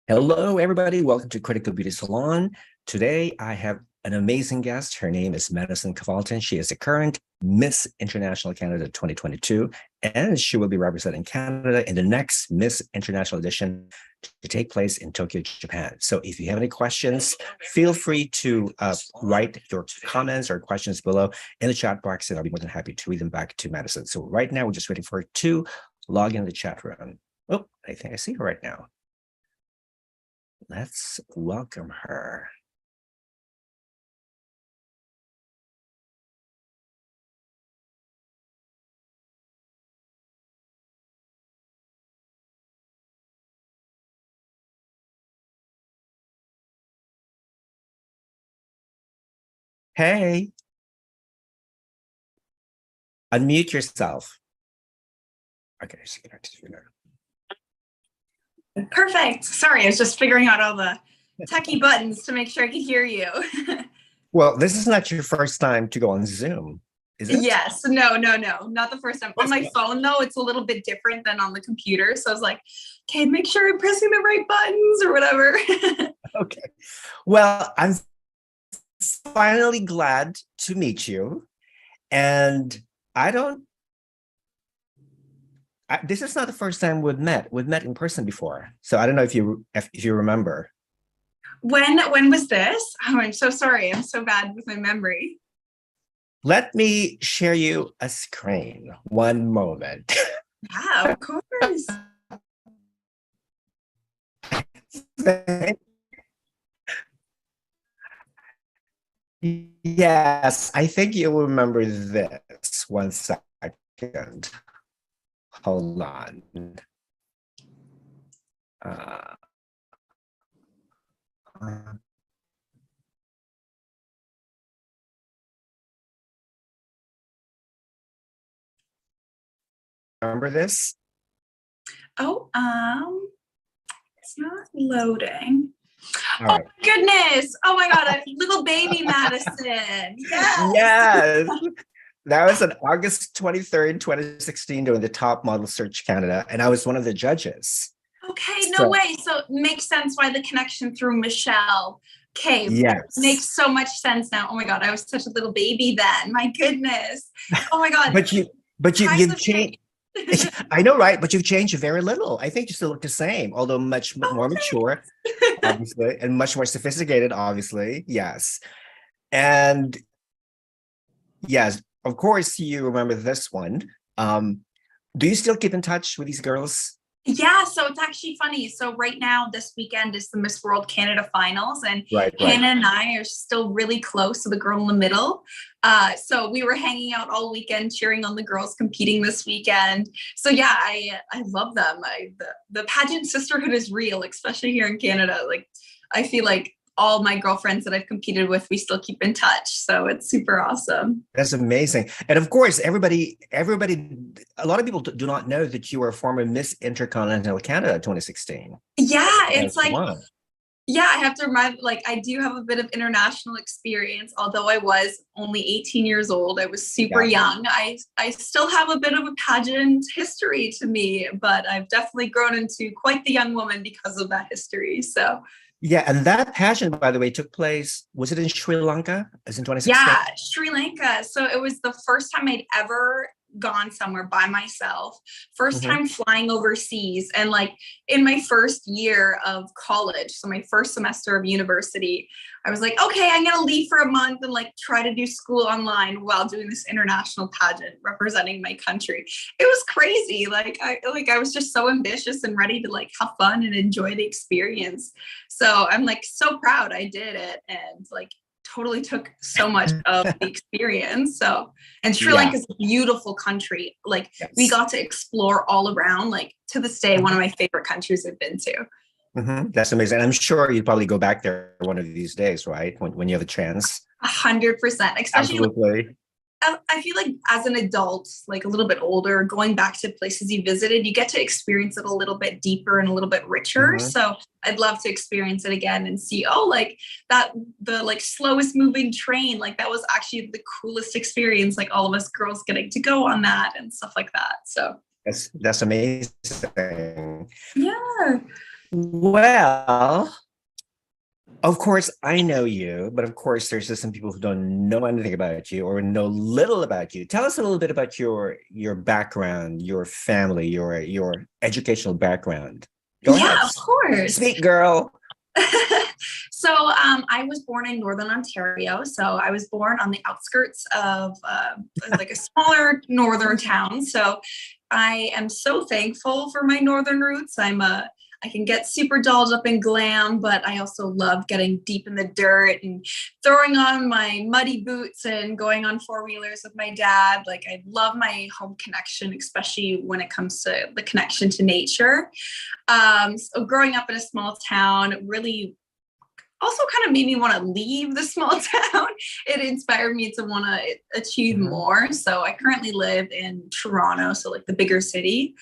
Hello, everybody. Welcome to Critical Beauty Salon. Today, I have an amazing guest. Her name is Madison Kvaltin. She is the current Miss International Canada 2022, and she will be representing Canada in the next Miss International edition to take place in Tokyo, Japan. So if you have any questions, feel free to write your comments or questions below in the chat box, and I'll be more than happy to read them back to Madison. So right now, we're just waiting for her to log in the chat room. Oh, I think I see her right now. Let's welcome her. Hey, unmute yourself. Okay, so you know. Perfect. Sorry, I was just figuring out all the techie buttons to make sure I could hear you. Well, this is not your first time to go on Zoom, is it? Yes. No, not the first time. On my phone, though, it's a little bit different than on the computer. So I was like, okay, make sure I'm pressing the right buttons or whatever. Okay. Well, I'm finally glad to meet you. And this is not the first time we've met. We've met in person before. So I don't know if you remember. When was this? Oh, I'm so sorry. I'm so bad with my memory. Let me share you a screen. One moment. Yeah, of course. Yes, I think you'll remember this. One second. Hold on. Remember this? Oh, it's not loading. All right. Oh my goodness. Oh my God, a little baby Madison. Yes. Yes. That was on August 23rd, 2016, during the Top Model Search Canada, and I was one of the judges. Okay, no way. So it makes sense why the connection through Michelle. Okay, yes, makes so much sense now. Oh my God, I was such a little baby then. My goodness. Oh my God. but you've changed. I know, right? But you've changed very little. I think you still look the same, although much more mature, obviously, and much more sophisticated, obviously. Yes. And yes, of course, you remember this one. Do you still keep in touch with these girls? Yeah, so it's actually funny. So right now, this weekend is the Miss World Canada finals, and right. Hannah and I are still really close to the girl in the middle. So we were hanging out all weekend, cheering on the girls competing this weekend. So yeah, I love them. The pageant sisterhood is real, especially here in Canada. Like, I feel like all my girlfriends that I've competed with, we still keep in touch. So it's super awesome. That's amazing. And of course, everybody, a lot of people do not know that you were a former Miss Intercontinental Canada 2016. Yeah, it's like, yeah, I have to remind, like, I do have a bit of international experience, although I was only 18 years old. I was super young. I still have a bit of a pageant history to me, but I've definitely grown into quite the young woman because of that history. So yeah, and that pageant, by the way, took place, was it in Sri Lanka? As in 2016? Yeah, Sri Lanka. So it was the first time I'd ever gone somewhere by myself, first time flying overseas. And like in my first year of college, so my first semester of university, I was like, okay, I'm gonna leave for a month and like try to do school online while doing this international pageant representing my country. It was crazy. I was just so ambitious and ready to like have fun and enjoy the experience. So I'm like so proud I did it, and like totally took so much of the experience. So, and Sri Lanka is a beautiful country. Like we got to explore all around. Like to this day, one of my favorite countries I've been to. That's amazing. I'm sure you'd probably go back there one of these days, right? When you have a chance. 100%. Especially absolutely. I feel like as an adult, like a little bit older, going back to places you visited, you get to experience it a little bit deeper and a little bit richer. So I'd love to experience it again and see, like that, the like slowest moving train, like that was actually the coolest experience, like all of us girls getting to go on that and stuff like that. So that's amazing. Yeah. Well, of course, I know you, but of course, there's just some people who don't know anything about you or know little about you. Tell us a little bit about your background, your family, your educational background. Go Yeah, ahead, of course. speak, girl. So I was born in Northern Ontario. So I was born on the outskirts of like a smaller northern town. So I am so thankful for my northern roots. I can get super dolled up and glam, but I also love getting deep in the dirt and throwing on my muddy boots and going on four-wheelers with my dad. Like I love my home connection, especially when it comes to the connection to nature. So growing up in a small town really also kind of made me want to leave the small town. It inspired me to want to achieve more. So I currently live in Toronto, so like the bigger city.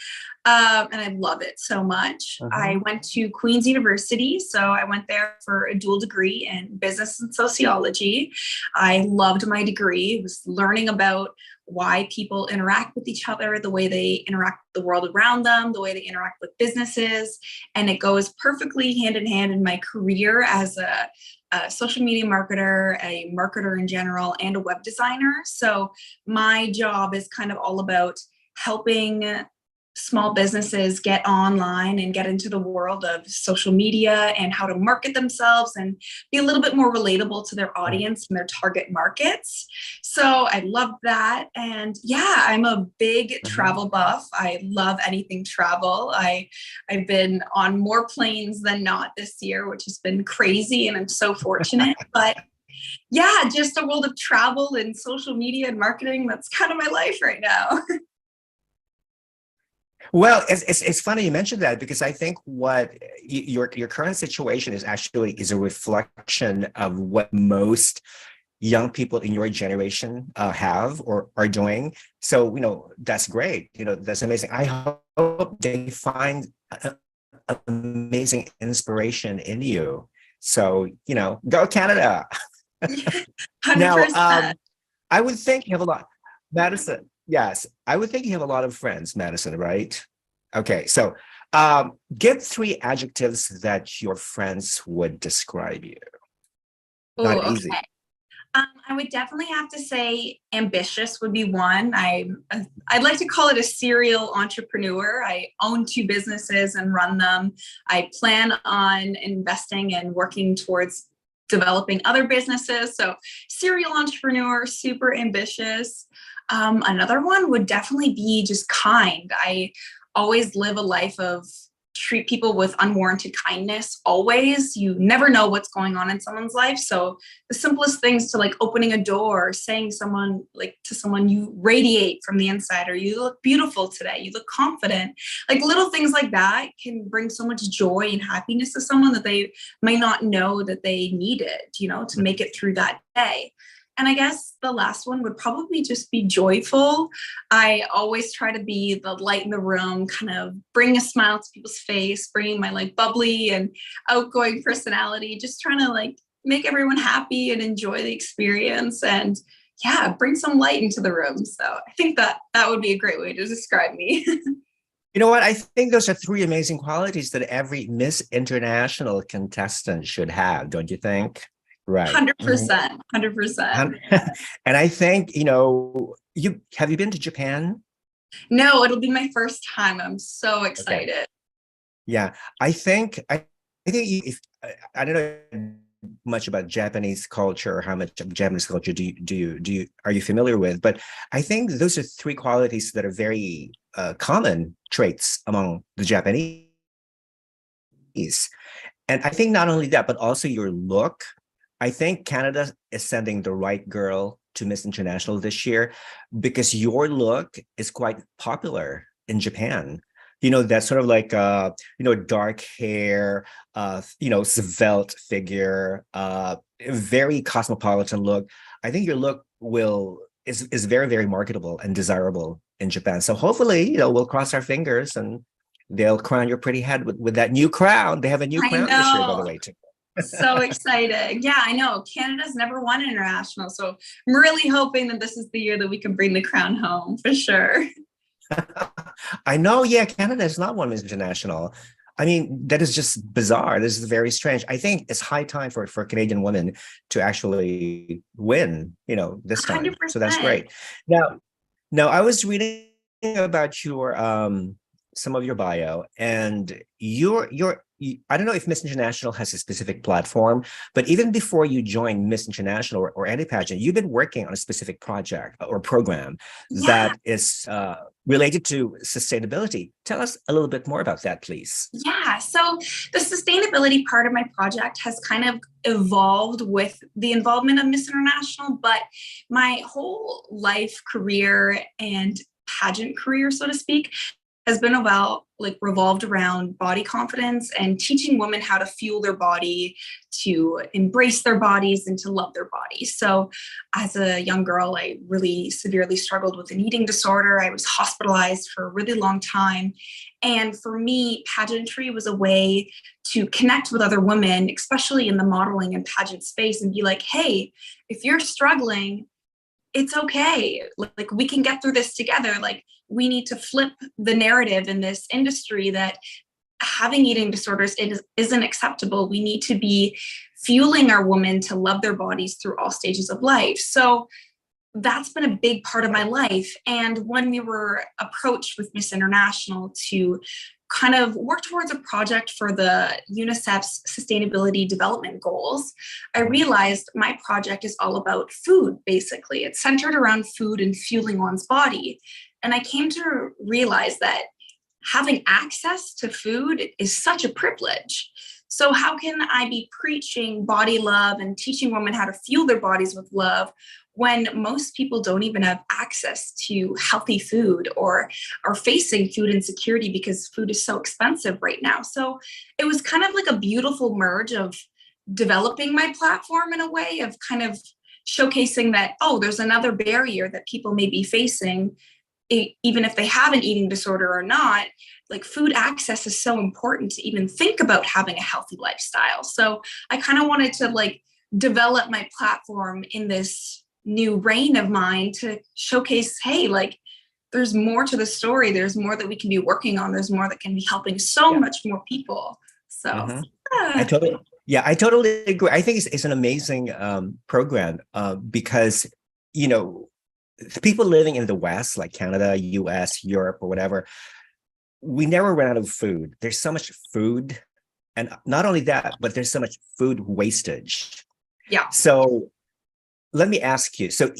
And I love it so much. I went to Queen's University. So I went there for a dual degree in business and sociology. I loved my degree. It was learning about why people interact with each other, the way they interact with the world around them, the way they interact with businesses. And it goes perfectly hand in hand in my career as a social media marketer, a marketer in general, and a web designer. So my job is kind of all about helping small businesses get online and get into the world of social media and how to market themselves and be a little bit more relatable to their audience and their target markets. So I love that. And yeah, I'm a big travel buff. I love anything travel. I've been on more planes than not this year, which has been crazy. And I'm so fortunate. But yeah, just a world of travel and social media and marketing. That's kind of my life right now. Well, it's funny you mentioned that because I think what your current situation is a reflection of what most young people in your generation have or are doing. So that's great. That's amazing. I hope they find amazing inspiration in you. So go Canada. Now, 100%. I would think you have a lot, Madison. Yes, I would think you have a lot of friends, Madison, right? Okay, so give three adjectives that your friends would describe you. Oh, Not easy. okay. I would definitely have to say ambitious would be one. I'd like to call it a serial entrepreneur. I own two businesses and run them. I plan on investing and working towards developing other businesses. So serial entrepreneur, super ambitious. Another one would definitely be just kind. I always live a life of treat people with unwarranted kindness. Always. You never know what's going on in someone's life. So the simplest things to like opening a door, saying to someone you radiate from the inside, or you look beautiful today, you look confident. Like little things like that can bring so much joy and happiness to someone that they may not know that they needed, to make it through that day. And I guess the last one would probably just be joyful. I always try to be the light in the room, kind of bring a smile to people's face, bringing my like bubbly and outgoing personality, just trying to like make everyone happy and enjoy the experience and yeah, bring some light into the room. So I think that would be a great way to describe me. You know what? I think those are three amazing qualities that every Miss International contestant should have, don't you think? Right. 100%, 100%. And I think, you have you been to Japan? No, it'll be my first time. I'm so Okay. excited. Yeah. I think if I don't know much about Japanese culture or how much of Japanese culture do you are you familiar with? But I think those are three qualities that are very common traits among the Japanese. And I think not only that, but also your look. I think Canada is sending the right girl to Miss International this year because your look is quite popular in Japan. That sort of like dark hair, svelte figure, very cosmopolitan look. I think your look is very, very marketable and desirable in Japan. So hopefully, we'll cross our fingers and they'll crown your pretty head with that new crown. They have a new I crown this year, by the know. way, too. So excited. Yeah, I know. Canada's never won an international. So I'm really hoping that this is the year that we can bring the crown home for sure. I know, yeah, Canada is not one Miss International. I mean, that is just bizarre. This is very strange. I think it's high time for Canadian women to actually win, this time. So that's 100%. great. Now I was reading about your some of your bio, and I don't know if Miss International has a specific platform, but even before you joined Miss International or any pageant, you've been working on a specific project or program Yeah. that is related to sustainability. Tell us a little bit more about that, please. Yeah. So the sustainability part of my project has kind of evolved with the involvement of Miss International, but my whole life, career, and pageant career, so to speak, has been about revolved around body confidence and teaching women how to fuel their body, to embrace their bodies, and to love their bodies. So as a young girl, I really severely struggled with an eating disorder. I was hospitalized for a really long time. And for me, pageantry was a way to connect with other women, especially in the modeling and pageant space, and be like, hey, if you're struggling, it's okay. Like we can get through this together. Like we need to flip the narrative in this industry that having eating disorders isn't acceptable. We need to be fueling our women to love their bodies through all stages of life. So that's been a big part of my life. And when we were approached with Miss International to kind of work towards a project for the UNICEF's Sustainability Development Goals, I realized my project is all about food, basically. It's centered around food and fueling one's body. And I came to realize that having access to food is such a privilege. So how can I be preaching body love and teaching women how to fuel their bodies with love when most people don't even have access to healthy food or are facing food insecurity because food is so expensive right now? So it was kind of like a beautiful merge of developing my platform in a way of kind of showcasing that, oh, there's another barrier that people may be facing, even if they have an eating disorder or not. Like food access is so important to even think about having a healthy lifestyle. So I kind of wanted to develop my platform in this new reign of mine to showcase, hey, there's more to the story. There's more that we can be working on. There's more that can be helping so much more people. So I totally agree. I think it's an amazing program because, people living in the West, like Canada, US, Europe, or whatever, we never run out of food. There's so much food. And not only that, but there's so much food wastage. Yeah. So let me ask you. So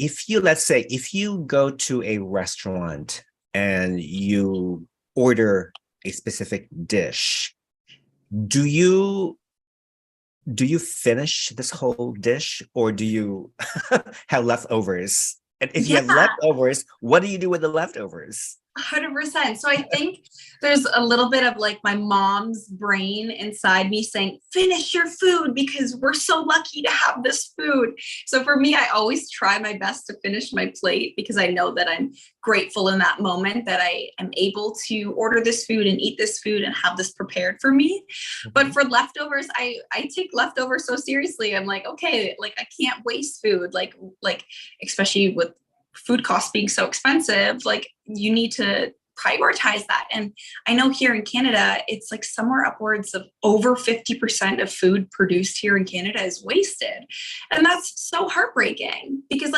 let's say if you go to a restaurant and you order a specific dish, do you finish this whole dish, or do you have leftovers? And if you have leftovers, what do you do with the leftovers? 100%. So I think there's a little bit of my mom's brain inside me saying, finish your food because we're so lucky to have this food. So for me, I always try my best to finish my plate because I know that I'm grateful in that moment that I am able to order this food and eat this food and have this prepared for me. Mm-hmm. But for leftovers, I take leftovers so seriously. I'm like, okay, I can't waste food, like especially with food costs being so expensive, you need to prioritize that. And I know here in Canada, it's somewhere upwards of over 50% of food produced here in Canada is wasted. And that's so heartbreaking because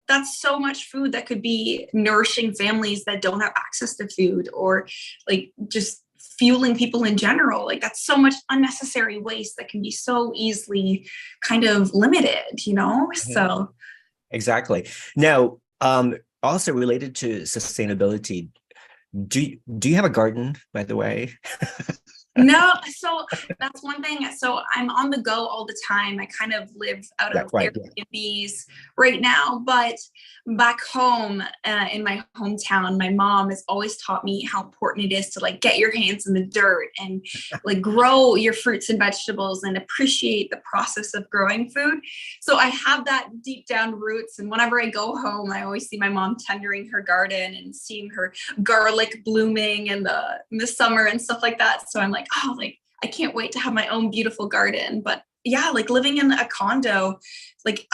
that's so much food that could be nourishing families that don't have access to food, or just fueling people in general. That's so much unnecessary waste that can be so easily kind of limited, Mm-hmm. So exactly. Now, also related to sustainability, do you have a garden, by the way? No, so that's one thing. So I'm on the go all the time. I kind of live out of Airbnbs right now, but back home in my hometown, my mom has always taught me how important it is to get your hands in the dirt and grow your fruits and vegetables and appreciate the process of growing food. So I have that deep down roots. And whenever I go home, I always see my mom tendering her garden and seeing her garlic blooming in the summer and stuff like that. So I'm I can't wait to have my own beautiful garden. But yeah, living in a condo,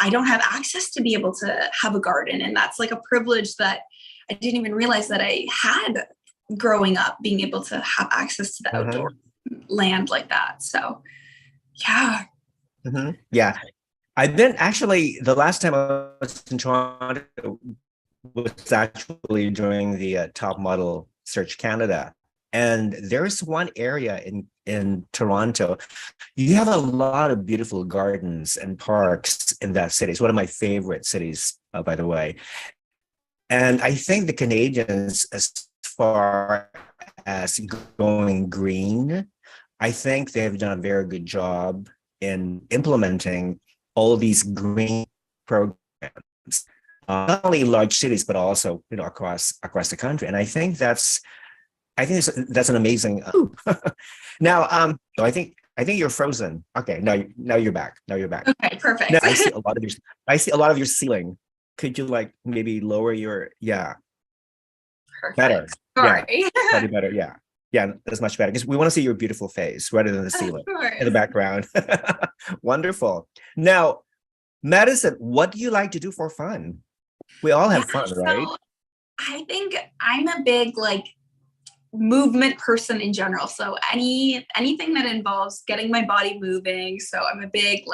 I don't have access to be able to have a garden. And that's a privilege that I didn't even realize that I had growing up, being able to have access to the outdoor. land like that. So yeah. Yeah. I've been actually, the last time I was in Toronto was actually during the Top Model Search Canada. And there's one area in Toronto. You have a lot of beautiful gardens and parks in that city. It's one of my favorite cities, by the way. And I think the Canadians, as far as going green, I think they've done a very good job in implementing all these green programs, not only in large cities, but also, across the country. And I think that's an amazing. Now, I think you're frozen. Okay, now you're back. Okay, perfect. Now I see a lot of your ceiling. Could you maybe lower your Perfect. better? Sorry. Yeah, probably better. Yeah, that's much better because we want to see your beautiful face rather than the ceiling in the background. Wonderful. Now, Madison, what do you like to do for fun? We all have fun, right? So I think I'm a big movement person in general. So anything that involves getting my body moving. So I'm a big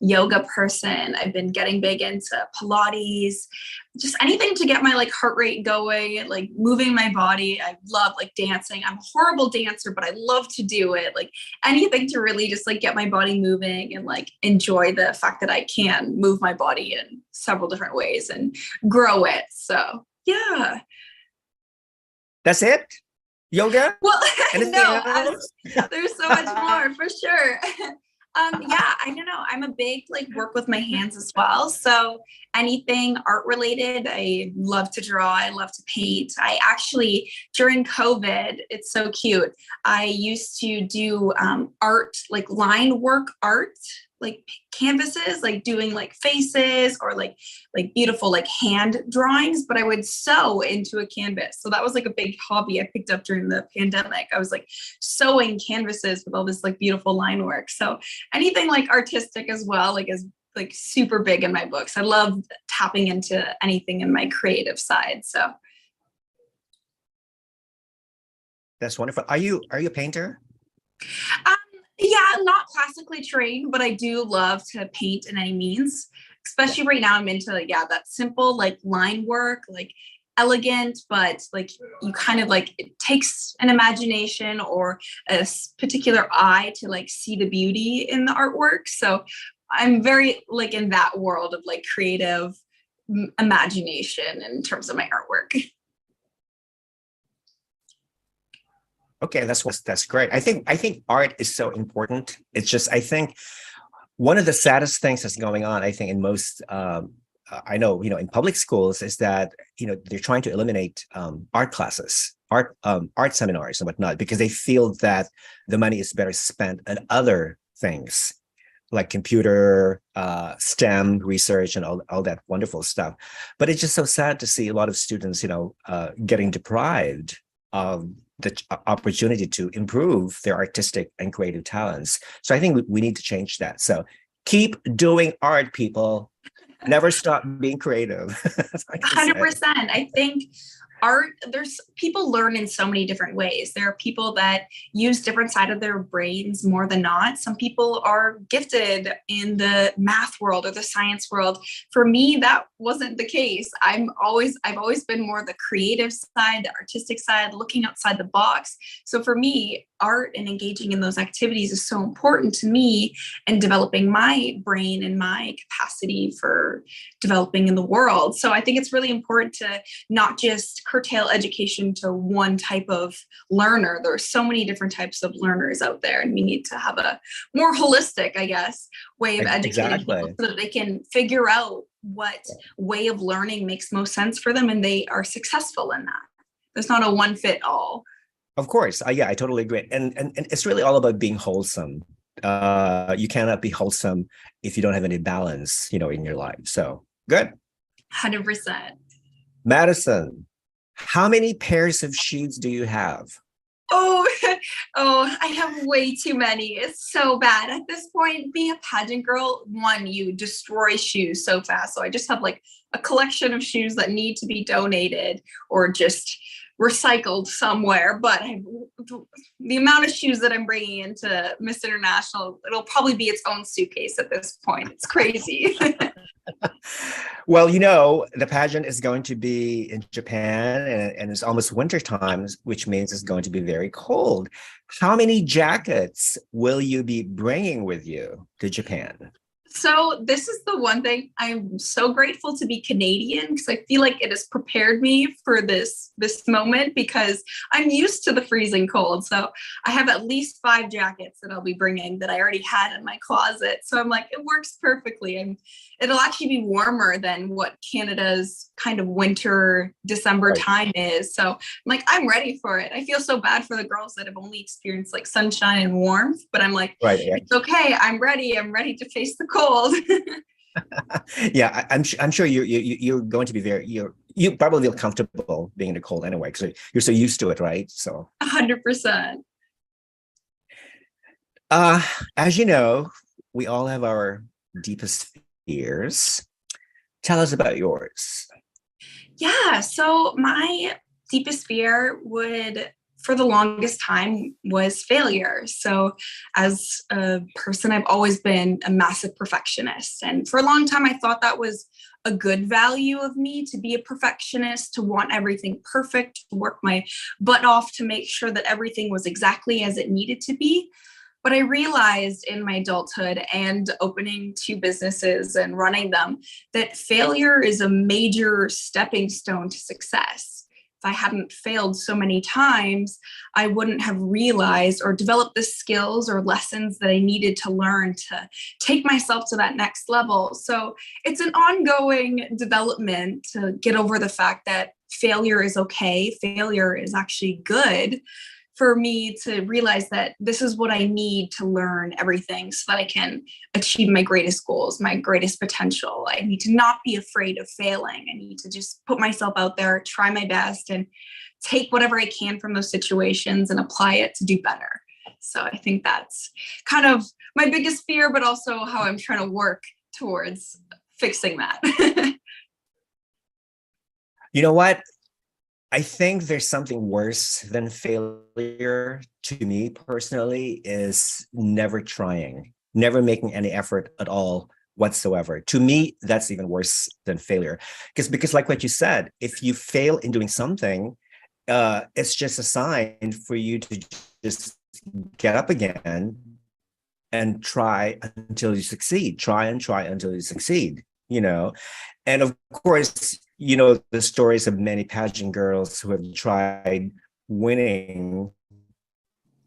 yoga person. I've been getting big into Pilates, just anything to get my heart rate going, moving my body. I love dancing. I'm a horrible dancer, but I love to do it. Anything to really just get my body moving and enjoy the fact that I can move my body in several different ways and grow it. So yeah. That's it? Yoga? Well, no, else? There's so much more for sure. Yeah, I don't know. I'm a big work with my hands as well. So anything art related, I love to draw. I love to paint. I actually, during COVID, it's so cute. I used to do art, line work art, canvases, doing faces or beautiful beautiful hand drawings, but I would sew into a canvas. So that was a big hobby I picked up during the pandemic. I was sewing canvases with all this beautiful line work. So anything artistic as well, is super big in my books. I love tapping into anything in my creative side. So that's wonderful. Are you a painter? Yeah, I'm not classically trained, but I do love to paint in any means. Especially right now, I'm into that simple line work, elegant, but you kind of it takes an imagination or a particular eye to see the beauty in the artwork. So I'm very in that world of creative imagination in terms of my artwork. Okay, that's great. I think art is so important. It's just, I think one of the saddest things that's going on, I think in most, I know, in public schools is that, they're trying to eliminate art classes, art seminars and whatnot, because they feel that the money is better spent on other things like computer, STEM research and all that wonderful stuff. But it's just so sad to see a lot of students, getting deprived of the opportunity to improve their artistic and creative talents. So I think we need to change that. So keep doing art, people. Never stop being creative. 100%. I think art, there's people learn in so many different ways. There are people that use different side of their brains more than not. Some people are gifted in the math world or the science world. For me, that wasn't the case. I've always been more the creative side, the artistic side, looking outside the box. So for me, art and engaging in those activities is so important to me and developing my brain and my capacity for developing in the world. So I think it's really important to not just curtail education to one type of learner. There are so many different types of learners out there, and we need to have a more holistic, I guess, way of educating people so that they can figure out what way of learning makes most sense for them and they are successful in that. There's not a one fit all. Of course. Yeah, I totally agree. And it's really all about being wholesome. You cannot be wholesome if you don't have any balance, in your life. So good. 100%. Madison, how many pairs of shoes do you have? Oh, I have way too many. It's so bad. At this point, being a pageant girl, you destroy shoes so fast. So I just have a collection of shoes that need to be donated or just recycled somewhere, but the amount of shoes that I'm bringing into Miss International, it'll probably be its own suitcase at this point. It's crazy. Well, you know, the pageant is going to be in Japan, and it's almost winter time, which means it's going to be very cold. How many jackets will you be bringing with you to Japan? So this is the one thing I'm so grateful to be Canadian, because I feel like it has prepared me for this moment, because I'm used to the freezing cold. So I have at least 5 jackets that I'll be bringing that I already had in my closet. So I'm like, it works perfectly. And it'll actually be warmer than what Canada's kind of winter December time is. So I'm like, I'm ready for it. I feel so bad for the girls that have only experienced like sunshine and warmth, but I'm like, it's okay. I'm ready. I'm ready to face the cold. Yeah, I'm sure you're going to be you probably feel comfortable being in the cold anyway, because you're so used to it, right? So 100%. As you know, we all have our deepest fears. Tell us about yours. Yeah, so my deepest fear for the longest time, was failure. So as a person, I've always been a massive perfectionist. And for a long time, I thought that was a good value of me, to be a perfectionist, to want everything perfect, to work my butt off to make sure that everything was exactly as it needed to be. But I realized in my adulthood and opening 2 businesses and running them, that failure is a major stepping stone to success. If I hadn't failed so many times, I wouldn't have realized or developed the skills or lessons that I needed to learn to take myself to that next level. So it's an ongoing development to get over the fact that failure is okay. Failure is actually good, for me to realize that this is what I need to learn everything so that I can achieve my greatest goals, my greatest potential. I need to not be afraid of failing. I need to just put myself out there, try my best, and take whatever I can from those situations and apply it to do better. So I think that's kind of my biggest fear, but also how I'm trying to work towards fixing that. You know what? I think there's something worse than failure to me personally, is never trying, never making any effort at all whatsoever. To me, that's even worse than failure. Because like what you said, if you fail in doing something, it's just a sign for you to just get up again and try until you succeed. Try and try until you succeed, you know? And of course, you know, the stories of many pageant girls who have tried winning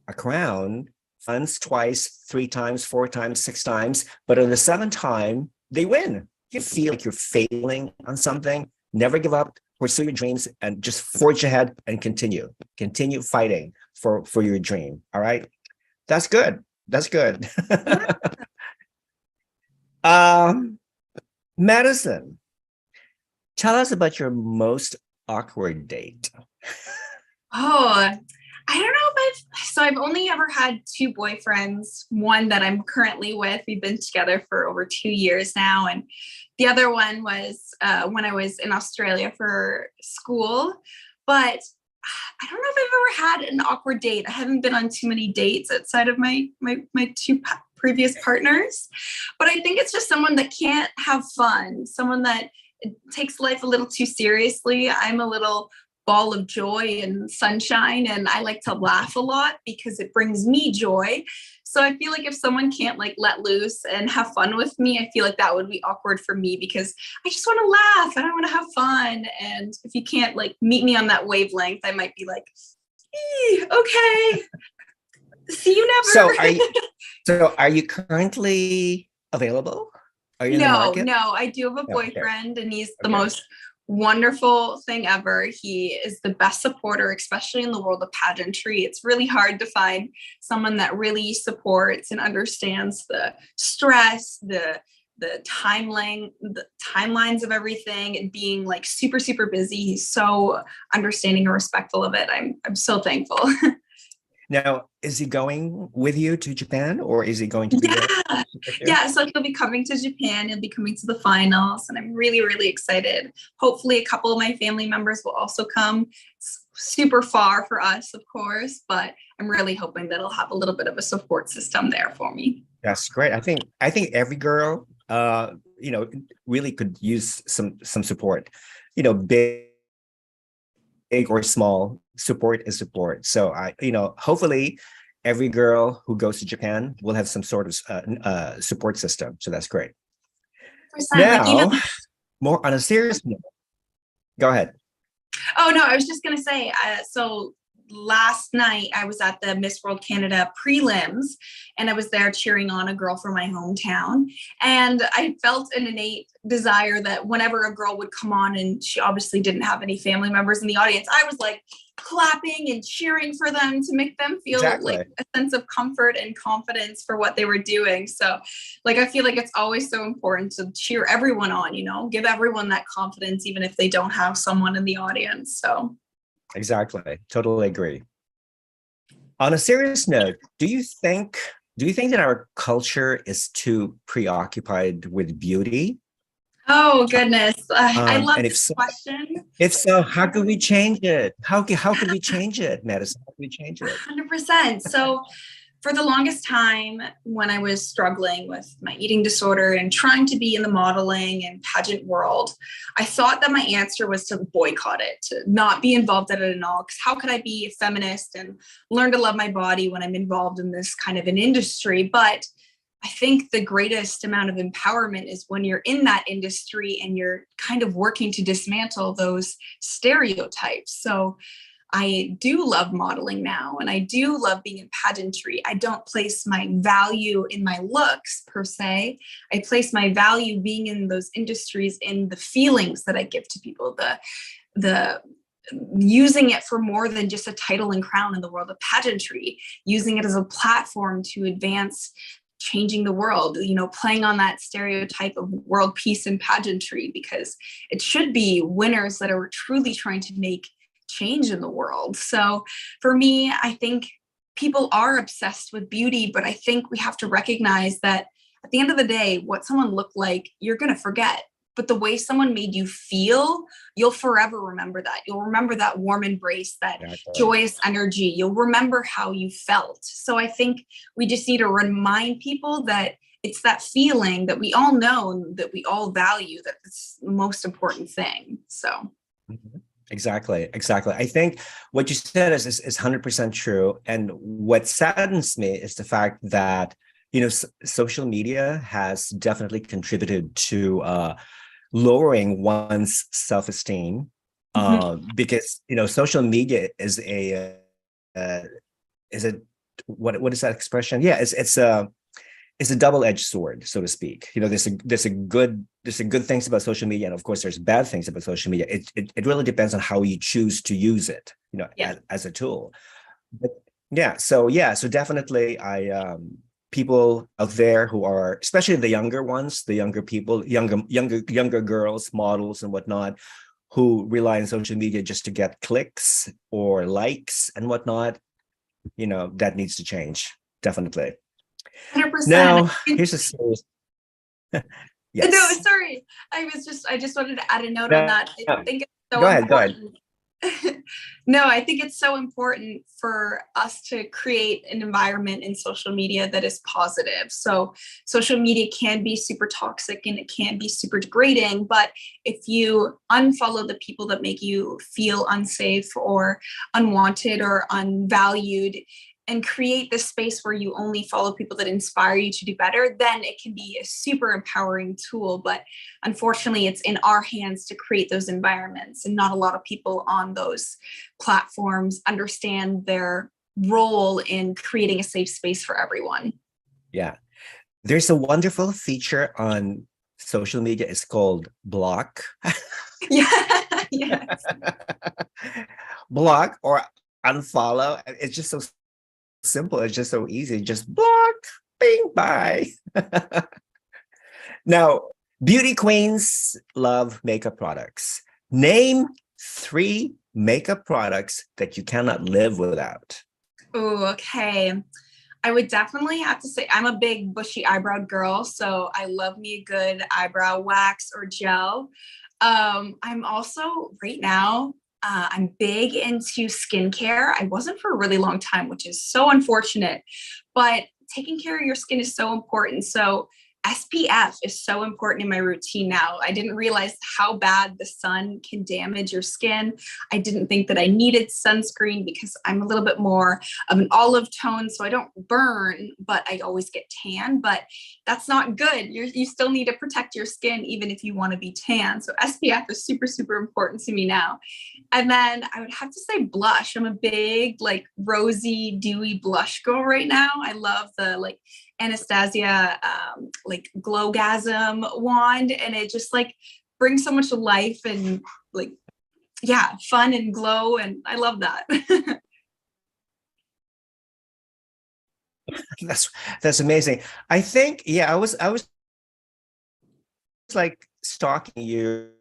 a crown once, twice, 3 times, 4 times, 6 times, but on the 7th time, they win. You feel like you're failing on something, never give up, pursue your dreams, and just forge ahead and continue fighting for your dream. All right. That's good. That's good. Madison, tell us about your most awkward date. Oh, I don't know if I've only ever had 2 boyfriends, one that I'm currently with. We've been together for over 2 years now. And the other one was when I was in Australia for school. But I don't know if I've ever had an awkward date. I haven't been on too many dates outside of my 2 previous partners. But I think it's just someone that can't have fun, someone that takes life a little too seriously. I'm a little ball of joy and sunshine, and I like to laugh a lot because it brings me joy. So I feel like if someone can't like let loose and have fun with me, I feel like that would be awkward for me, because I just want to laugh and I want to have fun. And if you can't like meet me on that wavelength, I might be like, okay, see you never. So are you currently available? Are you in the market? No, I do have a boyfriend, and he's the most wonderful thing ever. He is the best supporter, especially in the world of pageantry. It's really hard to find someone that really supports and understands the stress, the timelines of everything, and being like super, super busy. He's so understanding and respectful of it. I'm so thankful. Now, is he going with you to Japan, or is he going to be there? Yeah. So he'll be coming to Japan. He'll be coming to the finals, and I'm really, really excited. Hopefully, a couple of my family members will also come. It's super far for us, of course, but I'm really hoping that I'll have a little bit of a support system there for me. That's great. I think every girl, really could use some support. Big or small, support is support. So hopefully every girl who goes to Japan will have some sort of support system. So that's great. 100%, Now, more on a serious note. Go ahead. Oh no, I was just gonna say. So last night I was at the Miss World Canada prelims, and I was there cheering on a girl from my hometown. And I felt an innate desire that whenever a girl would come on, and she obviously didn't have any family members in the audience, I was like clapping and cheering for them to make them feel like a sense of comfort and confidence for what they were doing. So like, I feel like it's always so important to cheer everyone on, give everyone that confidence, even if they don't have someone in the audience. So exactly. Totally agree. On a serious note, do you think that our culture is too preoccupied with beauty? Oh goodness, I love and this question. If so, how could we change it? How could we change it, Madison? How can we change it? 100%. So for the longest time, when I was struggling with my eating disorder and trying to be in the modeling and pageant world, I thought that my answer was to boycott it, to not be involved in it at all. Because how could I be a feminist and learn to love my body when I'm involved in this kind of an industry? But I think the greatest amount of empowerment is when you're in that industry and you're kind of working to dismantle those stereotypes. So I do love modeling now, and I do love being in pageantry. I don't place my value in my looks per se. I place my value being in those industries in the feelings that I give to people, the using it for more than just a title and crown in the world of pageantry, using it as a platform to advance changing the world, playing on that stereotype of world peace and pageantry, because it should be winners that are truly trying to make change in the world. So for me, I think people are obsessed with beauty, but I think we have to recognize that at the end of the day, what someone looked like, you're going to forget. But the way someone made you feel, you'll forever remember that. You'll remember that warm embrace, that joyous energy. You'll remember how you felt. So I think we just need to remind people that it's that feeling that we all know, that we all value, that it's the most important thing. So. Exactly. I think what you said is 100% true. And what saddens me is the fact that, social media has definitely contributed to lowering one's self-esteem, because social media is what is that expression? Yeah, it's a double-edged sword, so to speak. There's a good things about social media, and of course there's bad things about social media. It really depends on how you choose to use it, as a tool. But so definitely people out there who are, especially the younger ones, the younger people, younger girls, models and whatnot, who rely on social media just to get clicks or likes and whatnot, that needs to change, definitely. 100%. Now, here's a serious. Yes. No, sorry. I just wanted to add a note on that. I think it's so important. Go ahead. No, I think it's so important for us to create an environment in social media that is positive. So social media can be super toxic and it can be super degrading, but if you unfollow the people that make you feel unsafe or unwanted or unvalued, and create this space where you only follow people that inspire you to do better, then it can be a super empowering tool. But unfortunately, it's in our hands to create those environments, and not a lot of people on those platforms understand their role in creating a safe space for everyone. Yeah. There's a wonderful feature on social media. It's called block. Yeah. Yes. Block or unfollow. It's just so simple. It's just so easy. Just block, bing, bye. Now, beauty queens love makeup products. Name 3 makeup products that you cannot live without. Oh, okay. I would definitely have to say I'm a big bushy eyebrowed girl, so I love me a good eyebrow wax or gel. I'm also right now, I'm big into skincare. I wasn't for a really long time, which is so unfortunate, but taking care of your skin is so important. So SPF is so important in my routine now. I didn't realize how bad the sun can damage your skin. I didn't think that I needed sunscreen because I'm a little bit more of an olive tone, so I don't burn, but I always get tan. But that's not good. You still need to protect your skin even if you want to be tan. So SPF is super, super important to me now. And then I would have to say blush. I'm a big like rosy, dewy blush girl right now. I love the like Anastasia like Glowgasm wand, and it just like brings so much life and like yeah, fun and glow, and I love that. That's amazing. I think, yeah, I was like stalking your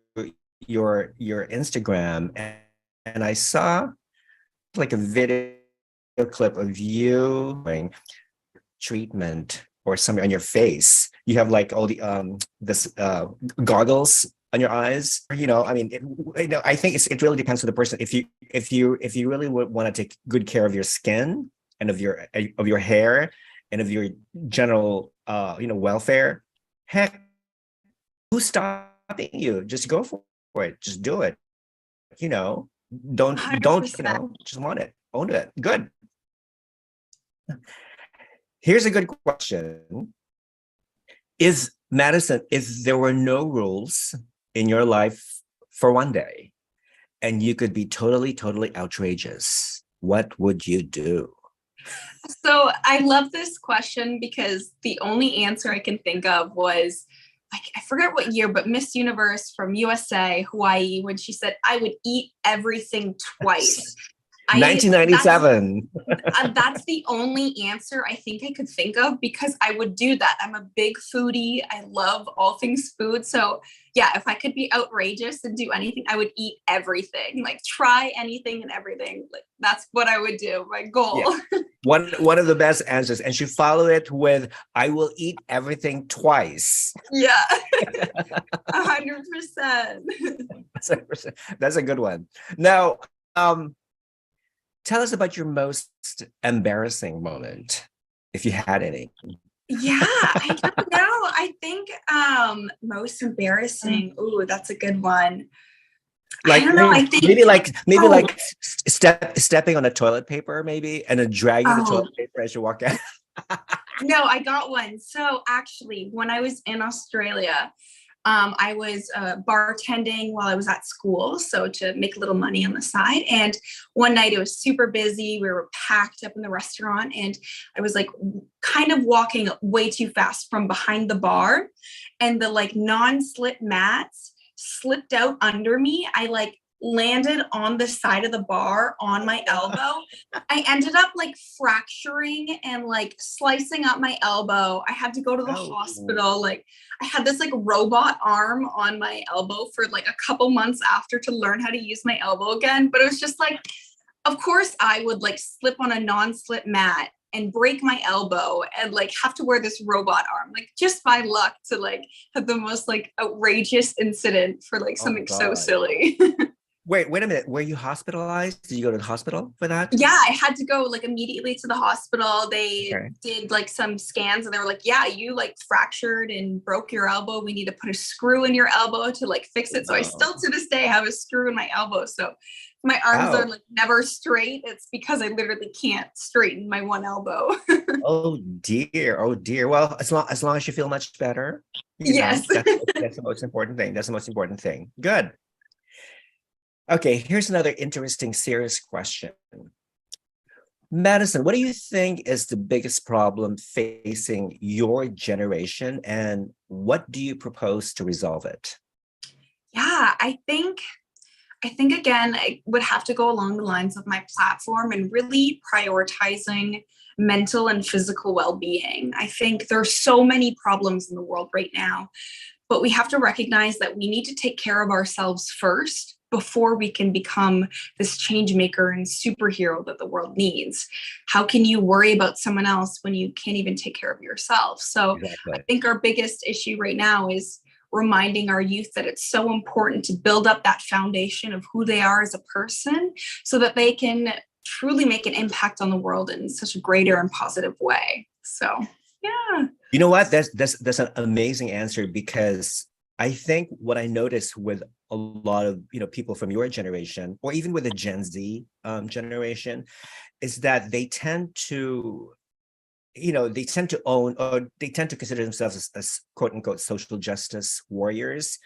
Instagram, and I saw like a video clip of you doing treatment or something on your face. You have like all the this goggles on your eyes. I mean, I think it really depends on the person. If you really want to take good care of your skin and of your hair and of your general welfare, heck, who's stopping you? Just go for it. Just do it. You know, don't 100%. just want it, own it. Good. Here's a good question. Is Madison, if there were no rules in your life for one day and you could be totally, totally outrageous, what would you do? So I love this question because the only answer I can think of was like, I forget what year, but Miss Universe from USA, Hawaii, when she said, I would eat everything twice. I that's 1997. that's the only answer I think I could think of because I would do that. I'm a big foodie. I love all things food. So yeah, if I could be outrageous and do anything, I would eat everything. Like try anything and everything. Like that's what I would do. My goal. Yeah. One of the best answers. And she followed it with, I will eat everything twice. Yeah. 100%. That's a good one. Now, tell us about your most embarrassing moment, if you had any. Yeah, I don't know. I think most embarrassing. Ooh, that's a good one. I Like don't know. I think maybe oh, like stepping on the toilet paper, maybe, and then dragging the oh toilet paper as you walk out. no, I got one. So actually, when I was in Australia, I was bartending while I was at school, so to make a little money on the side. And one night it was super busy. We were packed up in the restaurant, and I was like kind of walking way too fast from behind the bar, and the like non-slip mats slipped out under me. I like landed on the side of the bar on my elbow. I ended up like fracturing and like slicing up my elbow. I had to go to the Oh, hospital. Like I had this like robot arm on my elbow for like a couple months after to learn how to use my elbow again. But it was just like, of course I would like slip on a non-slip mat and break my elbow and like have to wear this robot arm, like just by luck to like have the most like outrageous incident for like oh something so God. silly. Wait a minute. Were you hospitalized? Did you go to the hospital for that? Yeah, I had to go like immediately to the hospital. They Okay. did like some scans and they were like, yeah, you like fractured and broke your elbow. We need to put a screw in your elbow to like fix it. So I still to this day have a screw in my elbow. So my arms are Oh, like never straight. It's because I literally can't straighten my one elbow. oh dear. Oh dear. Well, as long as you feel much better, Yes. that's the most important thing. That's the most important thing. Good. Okay, here's another interesting, serious question. Madison, what do you think is the biggest problem facing your generation, and what do you propose to resolve it? Yeah, I think again, I would have to go along the lines of my platform and really prioritizing mental and physical well-being. I think there are so many problems in the world right now, but we have to recognize that we need to take care of ourselves first before we can become this change maker and superhero that the world needs. How can you worry about someone else when you can't even take care of yourself? So Exactly. I think our biggest issue right now is reminding our youth that it's so important to build up that foundation of who they are as a person so that they can truly make an impact on the world in such a greater and positive way. So, yeah. You know what? That's an amazing answer, because I think what I noticed with a lot of people from your generation, or even with the Gen Z generation, is that they tend to own, or they tend to consider themselves as quote unquote social justice warriors.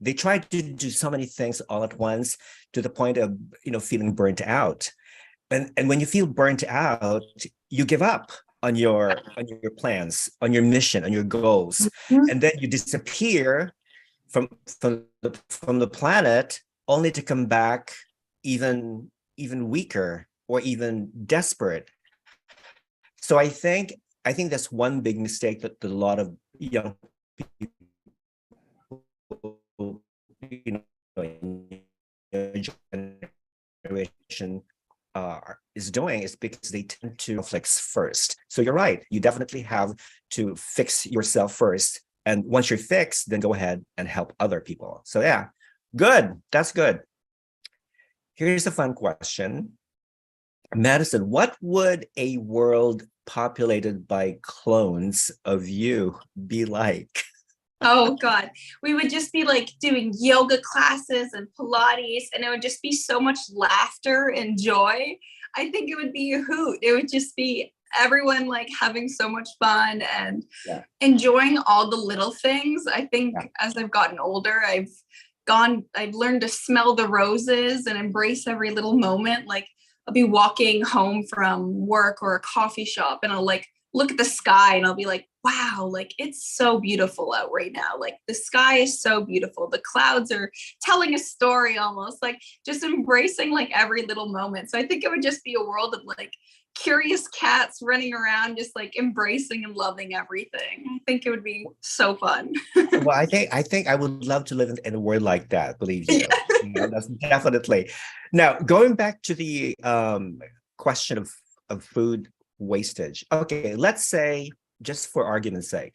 They try to do so many things all at once, to the point of feeling burnt out. And when you feel burnt out, you give up on your plans, on your mission, on your goals, and then you disappear from the planet, only to come back even weaker or even desperate. So I think that's one big mistake that a lot of young people, in your generation is doing, is because they tend to fix first. So you're right. You definitely have to fix yourself first. And once you're fixed, then go ahead and help other people. So yeah, good. That's good. Here's a fun question. Madison, what would a world populated by clones of you be like? Oh God, we would just be like doing yoga classes and Pilates, and it would just be so much laughter and joy. I think it would be a hoot. It would just be everyone like having so much fun and enjoying all the little things. I think as I've gotten older, I've learned to smell the roses and embrace every little moment. Like I'll be walking home from work or a coffee shop, and I'll like look at the sky and I'll be like, wow, like it's so beautiful out right now. Like the sky is so beautiful. The clouds are telling a story, almost like just embracing like every little moment. So I think it would just be a world of like curious cats running around, just like embracing and loving everything. I think it would be so fun. Well, I think I would love to live in a world like that, believe you. That's definitely. Now, going back to the question of food wastage. Okay, let's say, just for argument's sake,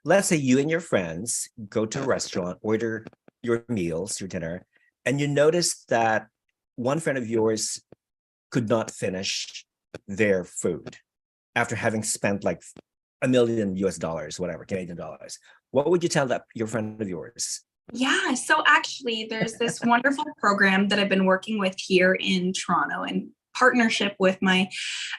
let's say you and your friends go to a restaurant, order your meals, your dinner, and you notice that one friend of yours could not finish their food after having spent like $1 million US, whatever, Canadian dollars. What would you tell that your friend of yours? Yeah, so actually there's this wonderful program that I've been working with here in Toronto in partnership with my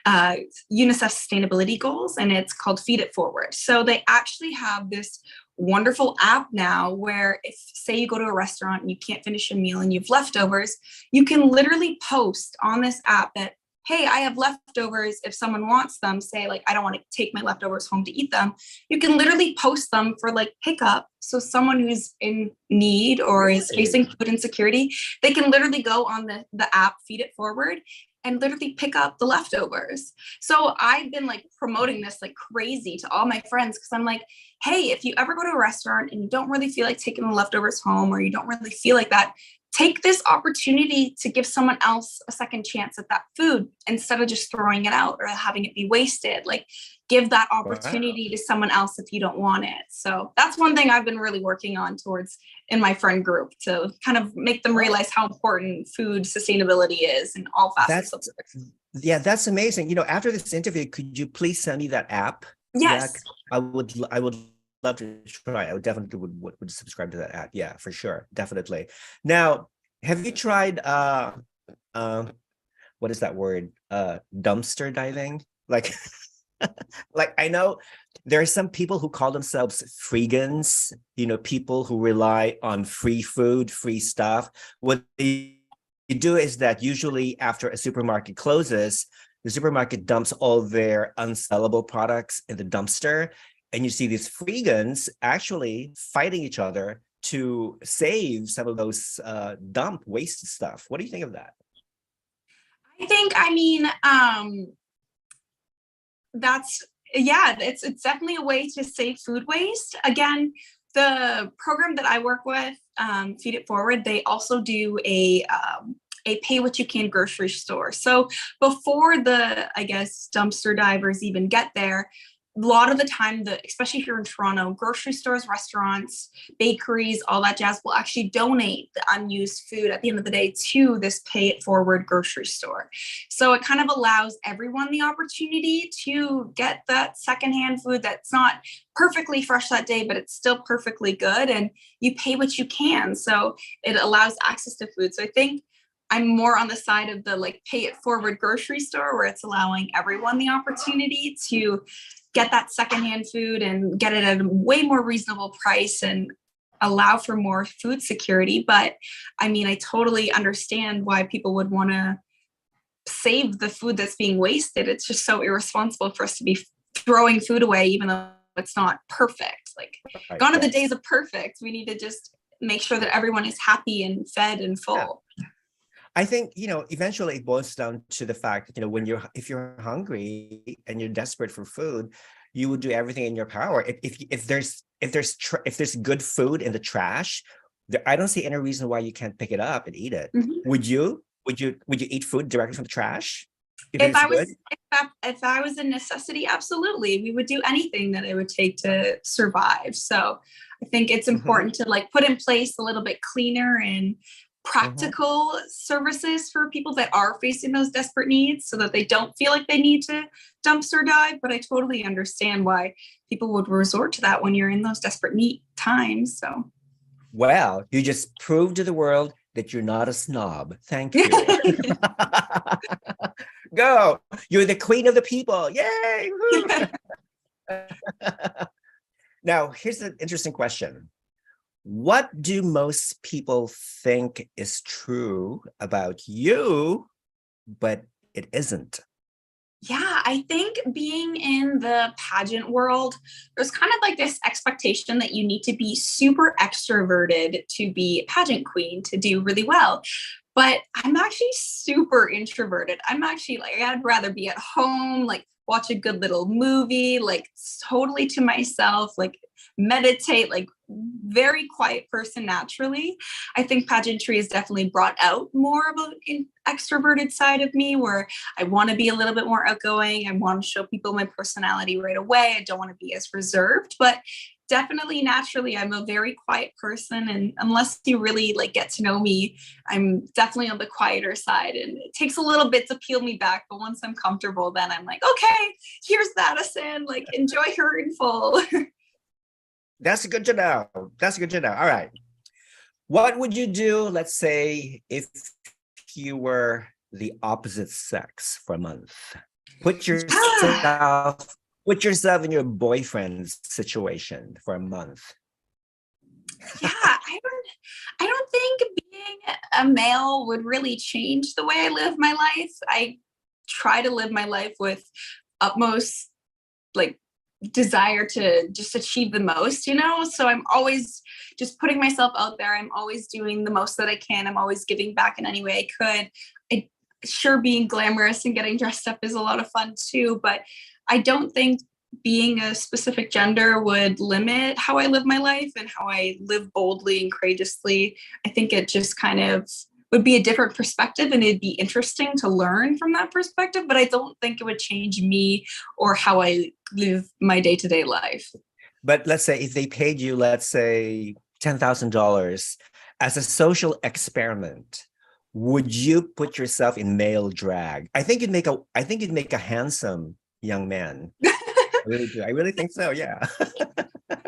UNICEF sustainability goals, and it's called Feed It Forward. So they actually have this wonderful app now where if say you go to a restaurant and you can't finish a meal and you have leftovers, you can literally post on this app that, hey, I have leftovers. If someone wants them, say like, I don't want to take my leftovers home to eat them. You can literally post them for like pickup. So someone who's in need or is facing food insecurity, they can literally go on the app, Feed It Forward, and literally pick up the leftovers. So I've been like promoting this like crazy to all my friends, because I'm like, hey, if you ever go to a restaurant and you don't really feel like taking the leftovers home, or you don't really feel like that, take this opportunity to give someone else a second chance at that food instead of just throwing it out or having it be wasted. Like give that opportunity to someone else if you don't want it. So that's one thing I've been really working on towards in my friend group, to kind of make them realize how important food sustainability is in all facets of it. Yeah, that's amazing. After this interview, could you please send me that app? Yes. Yeah, I would love to try. I would definitely would subscribe to that app. Yeah, for sure. Definitely. Now, have you tried what is that word? Dumpster diving? Like like I know there are some people who call themselves freegans, people who rely on free food, free stuff. What they do is that usually after a supermarket closes, the supermarket dumps all their unsellable products in the dumpster. And you see these freegans actually fighting each other to save some of those dump waste stuff. What do you think of that? That's, it's definitely a way to save food waste. Again, the program that I work with, Feed It Forward, they also do a pay what you can grocery store. So before the, I guess, dumpster divers even get there, a lot of the time, especially here in Toronto, grocery stores, restaurants, bakeries, all that jazz will actually donate the unused food at the end of the day to this pay it forward grocery store. So it kind of allows everyone the opportunity to get that secondhand food that's not perfectly fresh that day, but it's still perfectly good. And you pay what you can. So it allows access to food. So I think I'm more on the side of the like pay it forward grocery store, where it's allowing everyone the opportunity to get that secondhand food and get it at a way more reasonable price and allow for more food security. But I mean, I totally understand why people would want to save the food that's being wasted. It's just so irresponsible for us to be throwing food away, even though it's not perfect. Like gone are the days of perfect. We need to just make sure that everyone is happy and fed and full. Yeah. I think, eventually it boils down to the fact that, if you're hungry and you're desperate for food, you would do everything in your power. If there's good food in the trash, I don't see any reason why you can't pick it up and eat it. Mm-hmm. Would you eat food directly from the trash? If I was a necessity, absolutely. We would do anything that it would take to survive. So I think it's important to like put in place a little bit cleaner and practical services for people that are facing those desperate needs, so that they don't feel like they need to dumpster dive. But I totally understand why people would resort to that when you're in those desperate need times. So, well, you just proved to the world that you're not a snob. Thank you. Go. You're the queen of the people. Yay. Now, here's an interesting question. What do most people think is true about you, but it isn't? Yeah, I think being in the pageant world, there's kind of like this expectation that you need to be super extroverted to be a pageant queen to do really well. But I'm actually super introverted. I'm actually like, I'd rather be at home, like watch a good little movie, like totally to myself, like meditate, like very quiet person naturally. I think pageantry has definitely brought out more of an extroverted side of me, where I want to be a little bit more outgoing. I want to show people my personality right away. I don't want to be as reserved, but definitely naturally I'm a very quiet person, and unless you really like get to know me, I'm definitely on the quieter side, and it takes a little bit to peel me back, but once I'm comfortable, then I'm like, okay, here's Madison, like enjoy her in full. That's good to know. That's good to know. All right. What would you do, let's say, if you were the opposite sex for a month? Put yourself in your boyfriend's situation for a month. Yeah, I don't think being a male would really change the way I live my life. I try to live my life with utmost like desire to just achieve the most, so I'm always just putting myself out there. I'm always doing the most that I can. I'm always giving back in any way I could. Sure, being glamorous and getting dressed up is a lot of fun too, but I don't think being a specific gender would limit how I live my life and how I live boldly and courageously. I think it just kind of would be a different perspective, and it'd be interesting to learn from that perspective, but I don't think it would change me or how I live my day-to-day life. But let's say if they paid you, let's say $10,000 as a social experiment, would you put yourself in male drag? I think you'd make a handsome young man. I really do. I really think so. Yeah.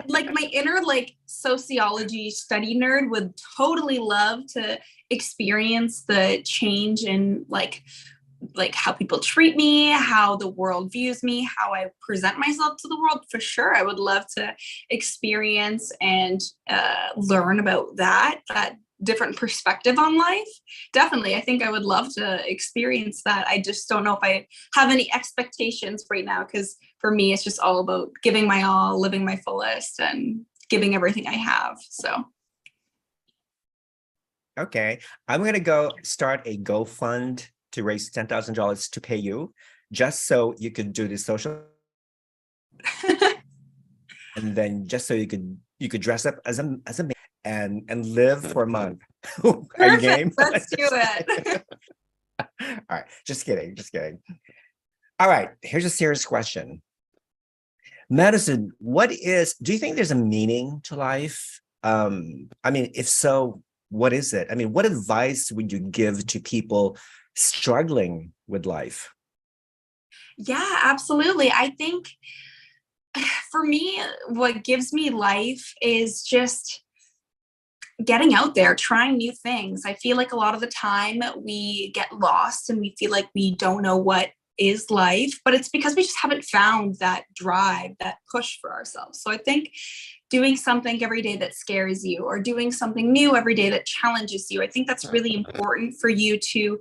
Like my inner sociology study nerd would totally love to experience the change in like how people treat me, how the world views me, how I present myself to the world. For sure, I would love to experience and learn about that different perspective on life. Definitely, I think I would love to experience that. I just don't know if I have any expectations right now, because for me, it's just all about giving my all, living my fullest, and giving everything I have. So. Okay, I'm going to go start a GoFund to raise $10,000 to pay you, just so you could do this social. And then just so you could You could dress up as a man and live for a month. Are you Perfect. game? Let's do it. All right, just kidding, just kidding. All right, here's a serious question. Madison, do you think there's a meaning to life? I mean, if so, what is it? I mean, what advice would you give to people struggling with life? Yeah, absolutely. I think for me, what gives me life is just getting out there, trying new things. I feel like a lot of the time we get lost and we feel like we don't know what is life, but it's because we just haven't found that drive, that push for ourselves. So I think doing something every day that scares you or doing something new every day that challenges you, I think that's really important for you to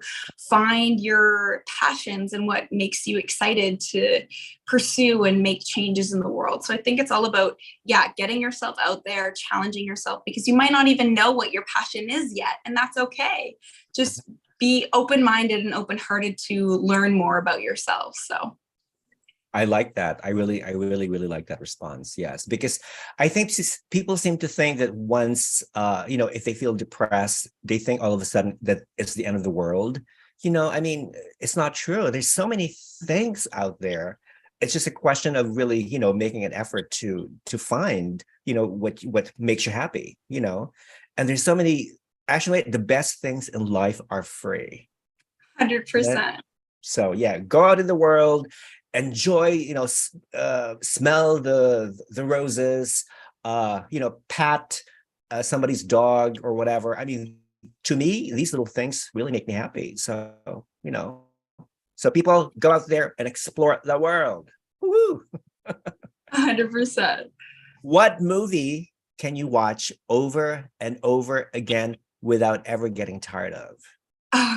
find your passions and what makes you excited to pursue and make changes in the world. So I think it's all about, getting yourself out there, challenging yourself, because you might not even know what your passion is yet, and that's okay. Just be open-minded and open-hearted to learn more about yourself. So I like that. I really, really like that response. Yes, because I think people seem to think that once, if they feel depressed, they think all of a sudden that it's the end of the world. I mean, it's not true. There's so many things out there. It's just a question of really, making an effort to find, what makes you happy. And there's so many. Actually, the best things in life are free. 100%. So go out in the world. Enjoy, smell the roses, pat somebody's dog or whatever. I mean, to me, these little things really make me happy. So, so people go out there and explore the world. Woo-hoo. 100%. What movie can you watch over and over again without ever getting tired of?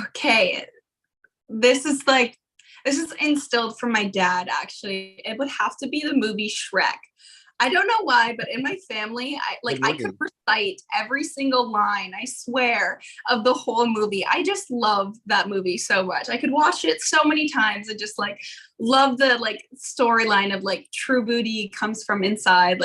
Okay. This is instilled from my dad, actually. It would have to be the movie Shrek. I don't know why, but in my family, I could recite every single line, I swear, of the whole movie. I just love that movie so much. I could watch it so many times and just love the storyline of true beauty comes from inside,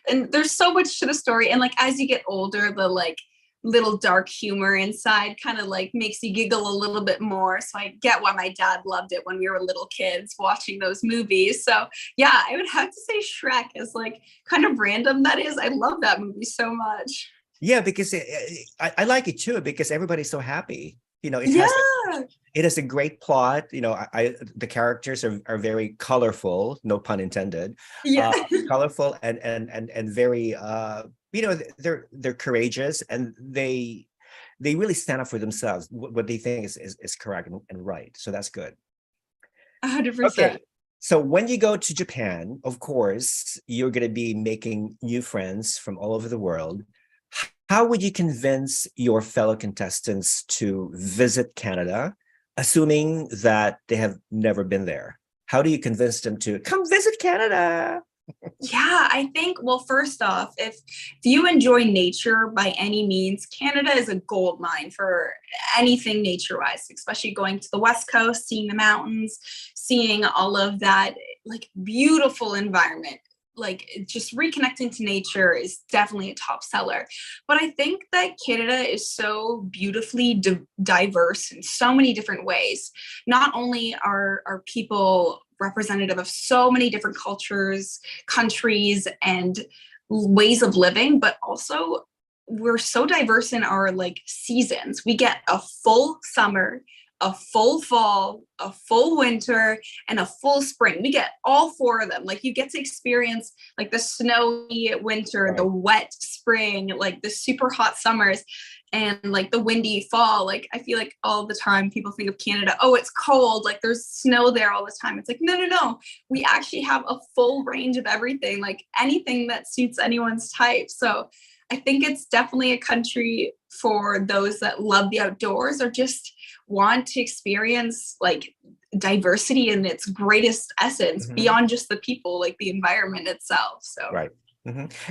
and there's so much to the story. And as you get older, the little dark humor inside kind of makes you giggle a little bit more. So I get why my dad loved it when we were little kids watching those movies. So I would have to say Shrek, as kind of random that is. I love that movie so much. Yeah, because I like it too, because everybody's so happy. It has a great plot. The characters are very colorful, no pun intended. Colorful and very they're courageous, and they really stand up for themselves. What they think is correct and right. So that's good. 100%. Okay. So when you go to Japan, of course, you're going to be making new friends from all over the world. How would you convince your fellow contestants to visit Canada, assuming that they have never been there? How do you convince them to come visit Canada? I think, well, first off, if you enjoy nature by any means, Canada is a gold mine for anything nature-wise, especially going to the West Coast, seeing the mountains, seeing all of that beautiful environment. Just reconnecting to nature is definitely a top seller. But I think that Canada is so beautifully diverse in so many different ways. Not only are people representative of so many different cultures, countries, and ways of living, but also we're so diverse in our seasons. We get a full summer, a full fall, a full winter, and a full spring. We get all four of them. You get to experience the snowy winter, right, the wet spring, the super hot summers, and the windy fall. I feel all the time people think of Canada, oh, it's cold, there's snow there all the time. It's no. We actually have a full range of everything, anything that suits anyone's type. So I think it's definitely a country for those that love the outdoors or just want to experience diversity in its greatest essence, beyond just the people, the environment itself. So right.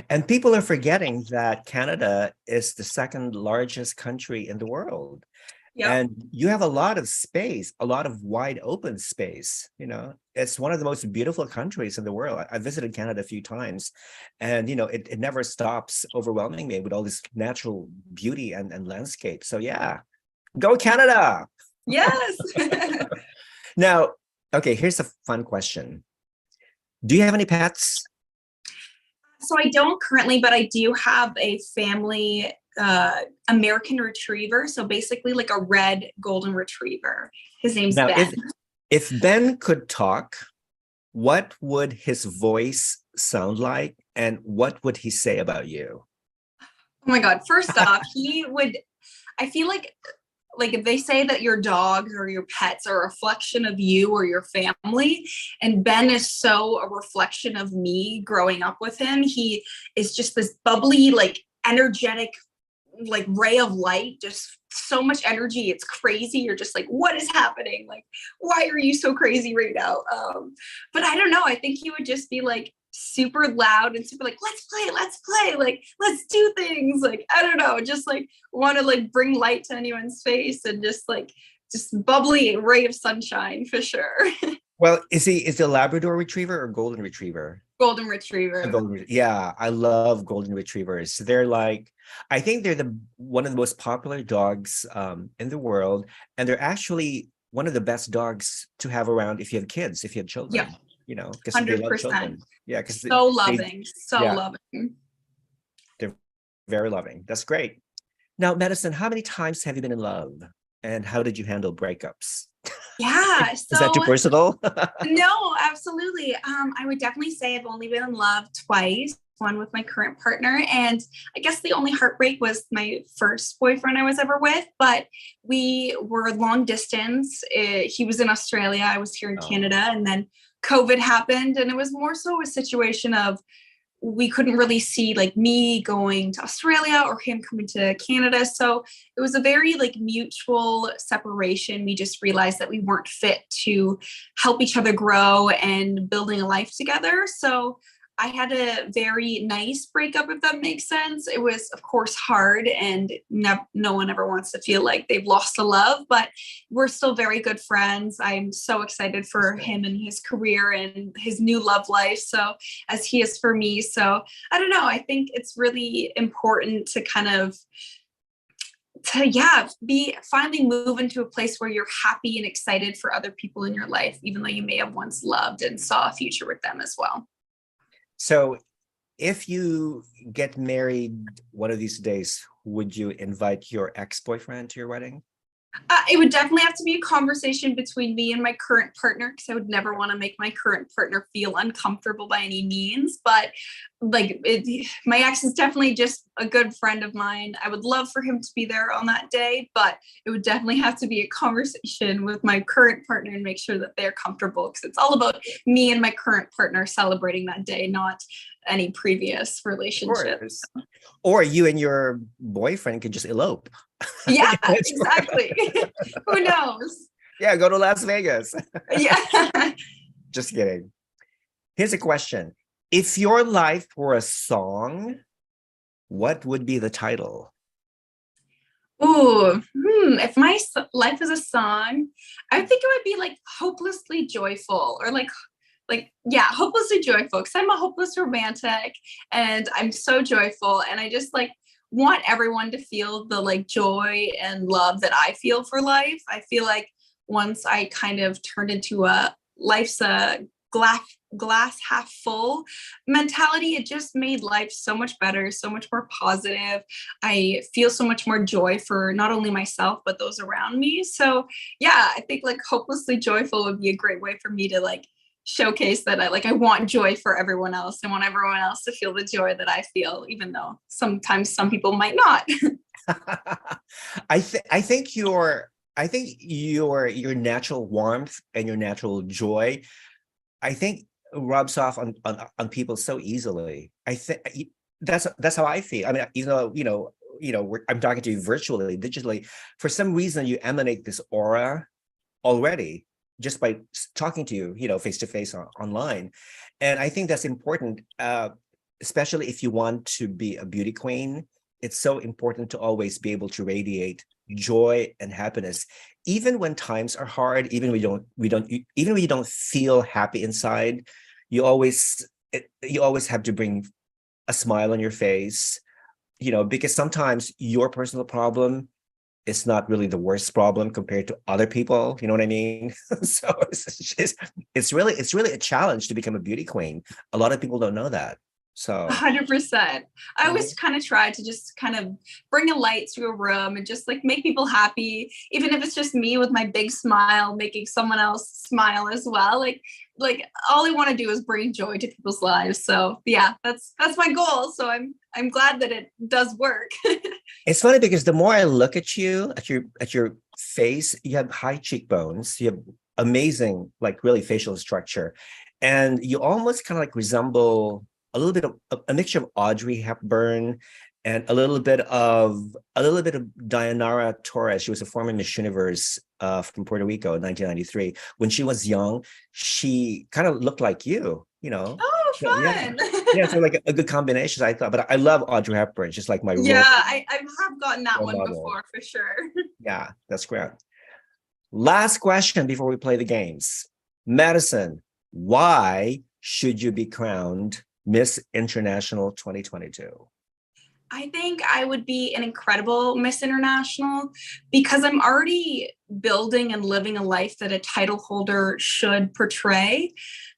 And people are forgetting that Canada is the second largest country in the world. Yep. And you have a lot of space, a lot of wide open space. It's one of the most beautiful countries in the world. I visited Canada a few times, and it never stops overwhelming me with all this natural beauty and landscape. So yeah, go Canada. Yes. Now, okay, here's a fun question. Do you have any pets? So I don't currently, but I do have a family American retriever. So basically like a red golden retriever. His name's Now, Ben. if Ben could talk, what would his voice sound like, and what would he say about you? Oh my God. First off, I feel like if they say that your dogs or your pets are a reflection of you or your family, and Ben is so a reflection of me growing up with him. He is just this bubbly, like energetic, like ray of light, just so much energy. It's crazy. You're just like, what is happening? Like, why are you so crazy right now? But I don't know. I think he would just be like super loud and super like, let's play, like, let's do things. Like, I don't know, just like want to like bring light to anyone's face and just bubbly ray of sunshine for sure. Well, is it a Labrador Retriever or Golden Retriever? Golden Retriever. Yeah, I love Golden Retrievers. They're like, I think they're one of the most popular dogs in the world, and they're actually one of the best dogs to have around if you have kids, if you have children. Yeah, because they love 100%. children. Yeah, because so loving, loving. They're very loving. That's great. Now, Madison, how many times have you been in love, and how did you handle breakups? Yeah. Is that too personal? No, absolutely. I would definitely say I've only been in love twice, one with my current partner. And I guess the only heartbreak was my first boyfriend I was ever with, but we were long distance. He was in Australia. I was here in Canada, and then COVID happened. And it was more so a situation of, we couldn't really see like me going to Australia or him coming to Canada. So it was a very like mutual separation. We just realized that we weren't fit to help each other grow and building a life together. So I had a very nice breakup, if that makes sense. It was, of course, hard, and no one ever wants to feel like they've lost a love, but we're still very good friends. I'm so excited for him and his career and his new love life, so as he is for me. So I don't know. I think it's really important to kind of finally move into a place where you're happy and excited for other people in your life, even though you may have once loved and saw a future with them as well. So if you get married one of these days, would you invite your ex-boyfriend to your wedding? It would definitely have to be a conversation between me and my current partner, because I would never want to make my current partner feel uncomfortable by any means. But my ex is definitely just a good friend of mine. I would love for him to be there on that day, but it would definitely have to be a conversation with my current partner and make sure that they're comfortable, because it's all about me and my current partner celebrating that day, not any previous relationships. Or you and your boyfriend could just elope. Yeah, exactly. Who knows? Yeah, go to Las Vegas. Yeah. Just kidding. Here's a question. If your life were a song, what would be the title? Ooh, if my life is a song, I think it would be like Hopelessly Joyful, or Hopelessly Joyful, because I'm a hopeless romantic and I'm so joyful, and I just like want everyone to feel the like joy and love that I feel for life. I feel like once I kind of turned into a life's a glass half full mentality, it just made life so much better, so much more positive. I feel so much more joy for not only myself but those around me. So yeah, I think like Hopelessly Joyful would be a great way for me to like showcase that I want joy for everyone else. I want everyone else to feel the joy that I feel, even though sometimes some people might not. I think your natural warmth and your natural joy, I think, rubs off on people so easily. I think that's how I feel. I mean, even though I'm talking to you virtually, digitally, for some reason you emanate this aura already just by talking to you, face to face online. And I think that's important, especially if you want to be a beauty queen. It's so important to always be able to radiate joy and happiness. Even when times are hard, even when you don't feel happy inside, you always have to bring a smile on your face, because sometimes your personal problem is not really the worst problem compared to other people. You know what I mean? So it's really a challenge to become a beauty queen. A lot of people don't know that. So 100%. I always kind of try to just kind of bring a light to a room and just like make people happy, even if it's just me with my big smile, making someone else smile as well. Like all I want to do is bring joy to people's lives. So yeah, that's my goal. So I'm glad that it does work. it's funny because the more I look at you, at your face, you have high cheekbones, you have amazing, like really facial structure, and you almost kind of like resemble a little bit of a mixture of Audrey Hepburn and a little bit of Dayanara Torres. She was a former Miss Universe from Puerto Rico in 1993. When she was young, she kind of looked like you, Oh, So, fun. yeah, so like a good combination, I thought. But I love Audrey Hepburn. She's like my Yeah, I have gotten that one model. before for sure. Yeah, that's great. Last question before we play the games. Madison, why should you be crowned Miss International 2022? I think I would be an incredible Miss International because I'm already building and living a life that a title holder should portray.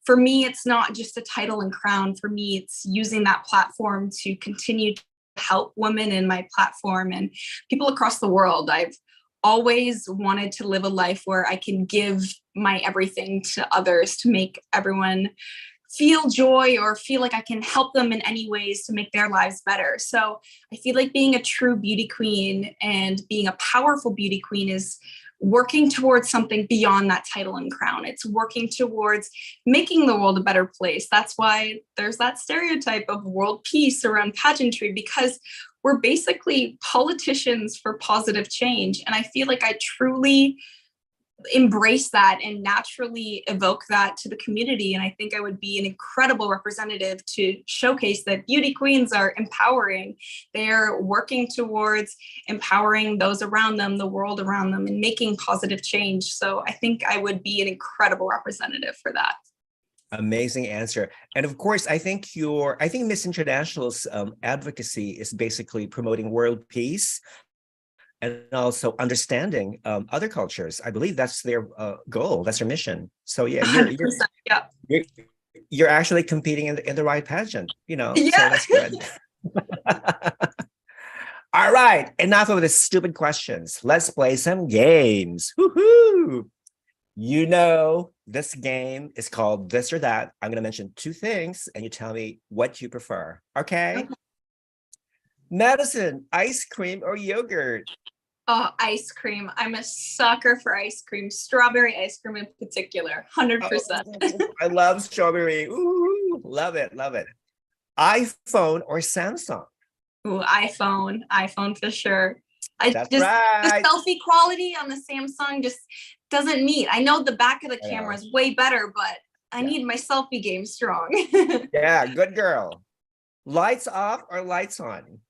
For me, it's not just a title and crown. For me, it's using that platform to continue to help women in my platform and people across the world. I've always wanted to live a life where I can give my everything to others to make everyone feel joy or feel like I can help them in any ways to make their lives better. So I feel like being a true beauty queen and being a powerful beauty queen is working towards something beyond that title and crown. It's working towards making the world a better place. That's why there's that stereotype of world peace around pageantry, because we're basically politicians for positive change. And I feel like I truly embrace that and naturally evoke that to the community. And I think I would be an incredible representative to showcase that beauty queens are empowering. They're working towards empowering those around them, the world around them, and making positive change. So I think I would be an incredible representative for that. Amazing answer. And of course, I think Miss International's advocacy is basically promoting world peace and also understanding other cultures. I believe that's their goal. That's their mission. So yeah, you're actually competing in the right pageant, Yeah. So that's good. All right, enough of the stupid questions. Let's play some games. Woohoo! This game is called This or That. I'm going to mention two things and you tell me what you prefer. Okay? Madison, ice cream or yogurt? Oh, ice cream. I'm a sucker for ice cream. Strawberry ice cream in particular. 100%. Oh, I love strawberry. Ooh, love it, love it. iPhone or Samsung? Ooh, iPhone for sure. That's right. The selfie quality on the Samsung just doesn't meet. I know the back of the camera is way better, but I need my selfie game strong. Yeah, good girl. Lights off or lights on?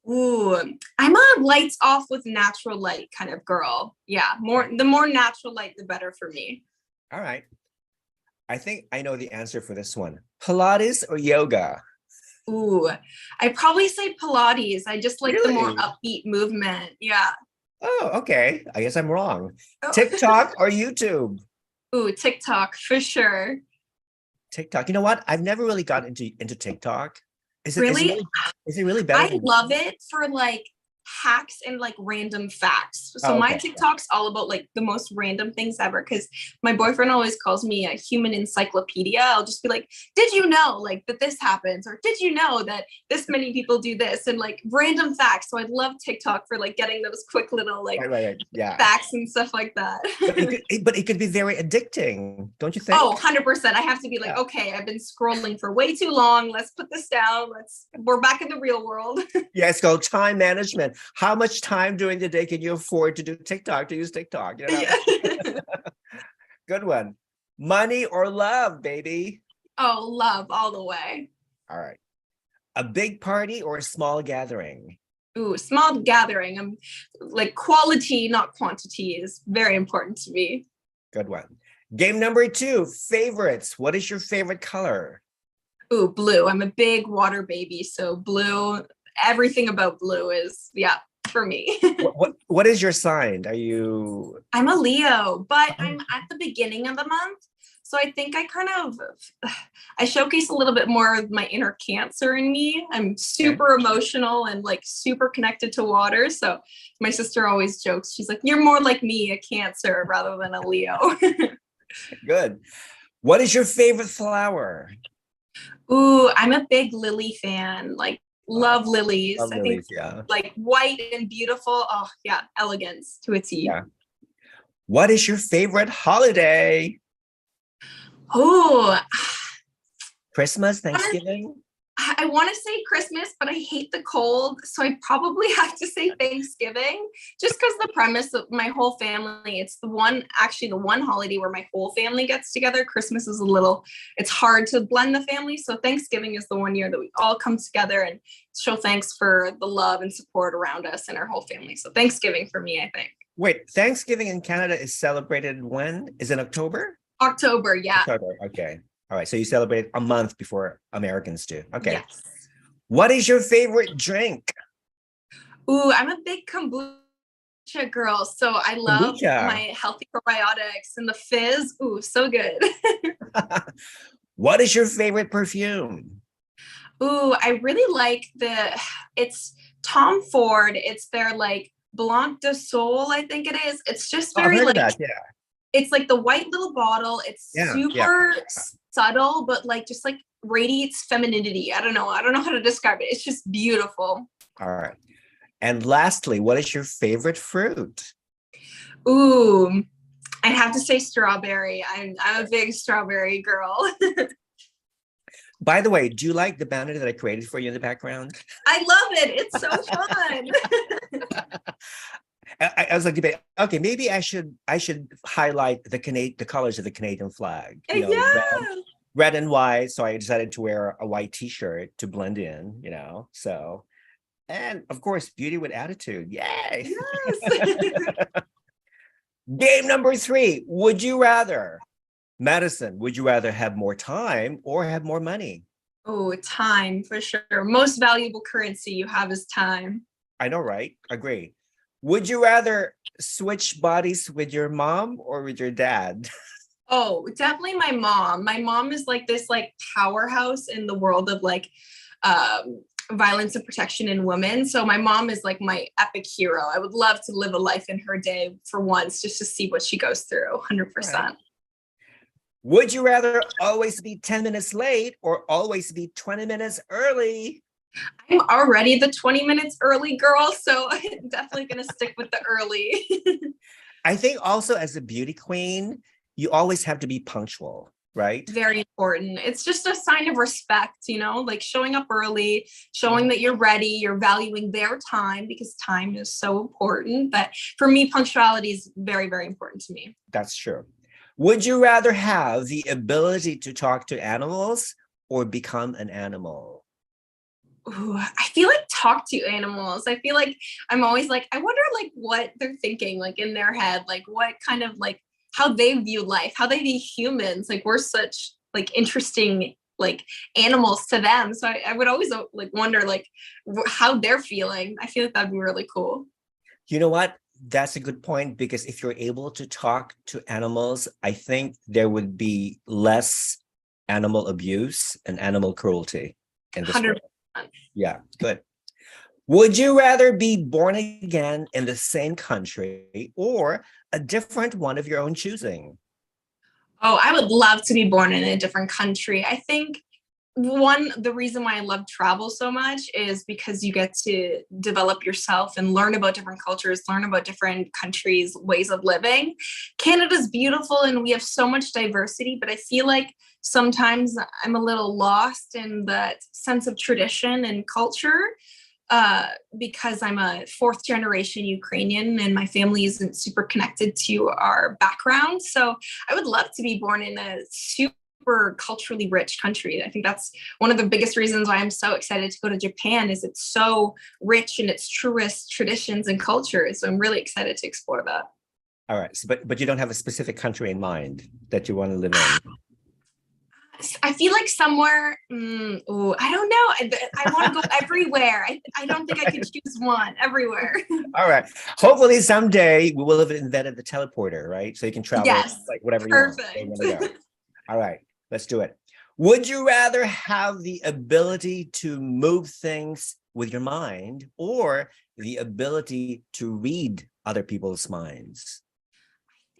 Ooh, I'm a lights off with natural light kind of girl. Yeah, the more natural light, the better for me. All right. I think I know the answer for this one. Pilates or yoga? Ooh, I'd probably say Pilates. I just like the more upbeat movement. Yeah. Oh, okay. I guess I'm wrong. TikTok or YouTube? Ooh, TikTok for sure. TikTok. You know what? I've never really gotten into TikTok. Is it really better? I love it for like hacks and like random facts. So my TikTok's all about like the most random things ever, because my boyfriend always calls me a human encyclopedia. I'll just be like, did you know like that this happens, or did you know that this many people do this, and like random facts. So I love TikTok for like getting those quick little like facts and stuff like that. But it could be very addicting, don't you think? Oh, 100%. I have to be like, okay, I've been scrolling for way too long. Let's put this down. We're back in the real world. Yeah, it's called time management. How much time during the day can you afford to use TikTok? Good one. Money or love, baby? Oh, love all the way. All right. A big party or a small gathering? Ooh, small gathering. I'm like quality, not quantity is very important to me. Good one. Game number 2, favorites. What is your favorite color? Ooh, blue. I'm a big water baby, so blue, everything about blue is, yeah, for me. What is your sign? Are you? I'm a Leo, but I'm at the beginning of the month. So I think I showcase a little bit more of my inner Cancer in me. I'm super emotional and like super connected to water. So my sister always jokes, she's like, you're more like me, a Cancer rather than a Leo. Good. What is your favorite flower? Ooh, I'm a big lily fan. Like love lilies. Love I lilies, think yeah. like white and beautiful. Oh yeah, elegance to a T. Yeah. What is your favorite holiday? Oh, Christmas, Thanksgiving? I want to say Christmas, but I hate the cold. So I probably have to say Thanksgiving, just because the premise of my whole family, it's the one holiday where my whole family gets together. Christmas is it's hard to blend the family. So Thanksgiving is the one year that we all come together and show thanks for the love and support around us and our whole family. So Thanksgiving for me, I think. Wait, Thanksgiving in Canada is celebrated when? Is it October? October, yeah. October, okay. All right, so you celebrate a month before Americans do. Okay. Yes. What is your favorite drink? Ooh, I'm a big kombucha girl. So I love Kombucha. my healthy probiotics and the fizz. Ooh, so good. What is your favorite perfume? Ooh, I really like it's Tom Ford. It's their like Blanc de Soul, I think it is. It's just very like, yeah. It's like the white little bottle. It's super subtle, but like just like radiates femininity. I don't know how to describe it. It's just beautiful. All right. And lastly, what is your favorite fruit? Ooh, I'd have to say strawberry. I'm a big strawberry girl. By the way, do you like the banner that I created for you in the background? I love it. It's so fun. I was like, okay, maybe I should highlight the colors of the Canadian flag. Red and white. So I decided to wear a white T-shirt to blend in. So, and of course, beauty with attitude. Yay! Yes. Game number 3. Would you rather, Madison? Would you rather have more time or have more money? Oh, time for sure. Most valuable currency you have is time. I know, right? Agree. Would you rather switch bodies with your mom or with your dad? Oh, definitely my mom. My mom is like this like powerhouse in the world of like violence and protection in women. So my mom is like my epic hero. I would love to live a life in her day for once, just to see what she goes through. 100%. Right. Would you rather always be 10 minutes late or always be 20 minutes early? I'm already the 20 minutes early girl, so I'm definitely going to stick with the early. I think also as a beauty queen, you always have to be punctual, right? Very important. It's just a sign of respect, like showing up early, showing that you're ready, you're valuing their time because time is so important. But for me, punctuality is very, very important to me. That's true. Would you rather have the ability to talk to animals or become an animal? Ooh, I feel like talk to animals. I feel like I'm always like, I wonder like what they're thinking, like in their head, like what kind of like how they view life, how they view humans. Like we're such like interesting like animals to them. So I would always like wonder like how they're feeling. I feel like that'd be really cool. You know what? That's a good point, because if you're able to talk to animals, I think there would be less animal abuse and animal cruelty in this 100%. World. Yeah, good. Would you rather be born again in the same country or a different one of your own choosing? Oh, I would love to be born in a different country. I think the reason why I love travel so much is because you get to develop yourself and learn about different cultures, learn about different countries' ways of living. Canada's beautiful and we have so much diversity, but I feel like sometimes I'm a little lost in that sense of tradition and culture because I'm a 4th generation Ukrainian and my family isn't super connected to our background. So I would love to be born in a super super culturally rich country. I think that's one of the biggest reasons why I'm so excited to go to Japan, is it's so rich in its truest traditions and cultures. So I'm really excited to explore that. All right. So, but you don't have a specific country in mind that you want to live in? I feel like somewhere, I don't know. I want to go everywhere. I don't think I could choose one. Everywhere. All right. Hopefully someday we will have invented the teleporter, right? So you can travel like whatever perfect. you want to go. All right, let's do it. Would you rather have the ability to move things with your mind or the ability to read other people's minds?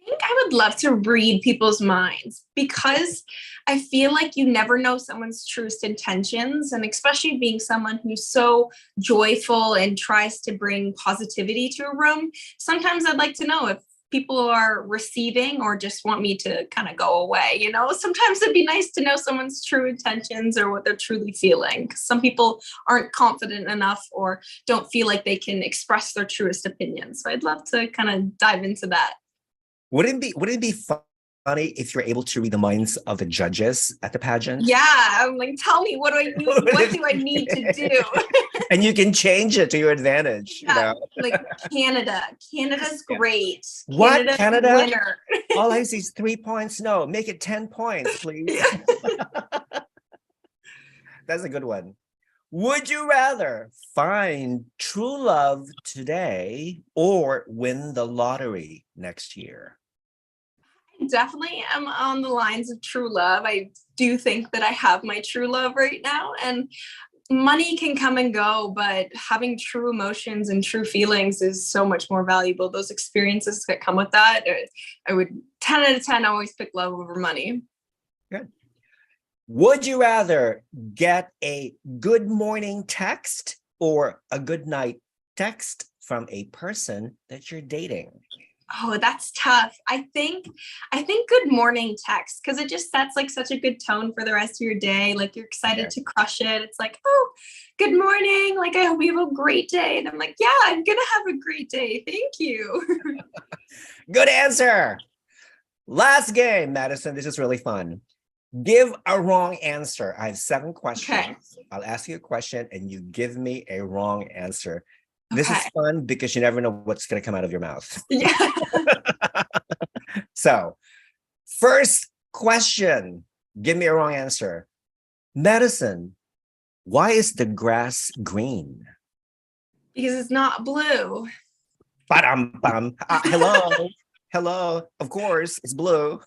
I think I would love to read people's minds, because I feel like you never know someone's truest intentions. And especially being someone who's so joyful and tries to bring positivity to a room, sometimes I'd like to know if people are receiving or just want me to kind of go away. You know, sometimes it'd be nice to know someone's true intentions or what they're truly feeling. Some people aren't confident enough or don't feel like they can express their truest opinions. So I'd love to kind of dive into that. Wouldn't it be funny if you're able to read the minds of the judges at the pageant? Yeah, I'm like, tell me, what do I need to do? And you can change it to your advantage. Yeah, you know? like Canada's great. What? Canada? Winner. All I see is 3 points. No, make it 10 points, please. That's a good one. Would you rather find true love today or win the lottery next year? I definitely am on the lines of true love. I do think that I have my true love right now, and money can come and go, but having true emotions and true feelings is so much more valuable. Those experiences that come with that, I would 10 out of 10 always pick love over money. Good. Would you rather get a good morning text or a good night text from a person that you're dating? Oh, that's tough. I think good morning text, because it just sets like such a good tone for the rest of your day. Like you're excited to crush it. It's like, oh, good morning. Like, I hope you have a great day. And I'm like, yeah, I'm going to have a great day. Thank you. Good answer. Last game, Madison. This is really fun. Give a wrong answer. I have 7 questions. Okay. I'll ask you a question and you give me a wrong answer. This is fun because you never know what's going to come out of your mouth. Yeah. So, first question. Give me a wrong answer. Madison, why is the grass green? Because it's not blue. Ba-dum-bum. Hello. Hello. Of course, it's blue.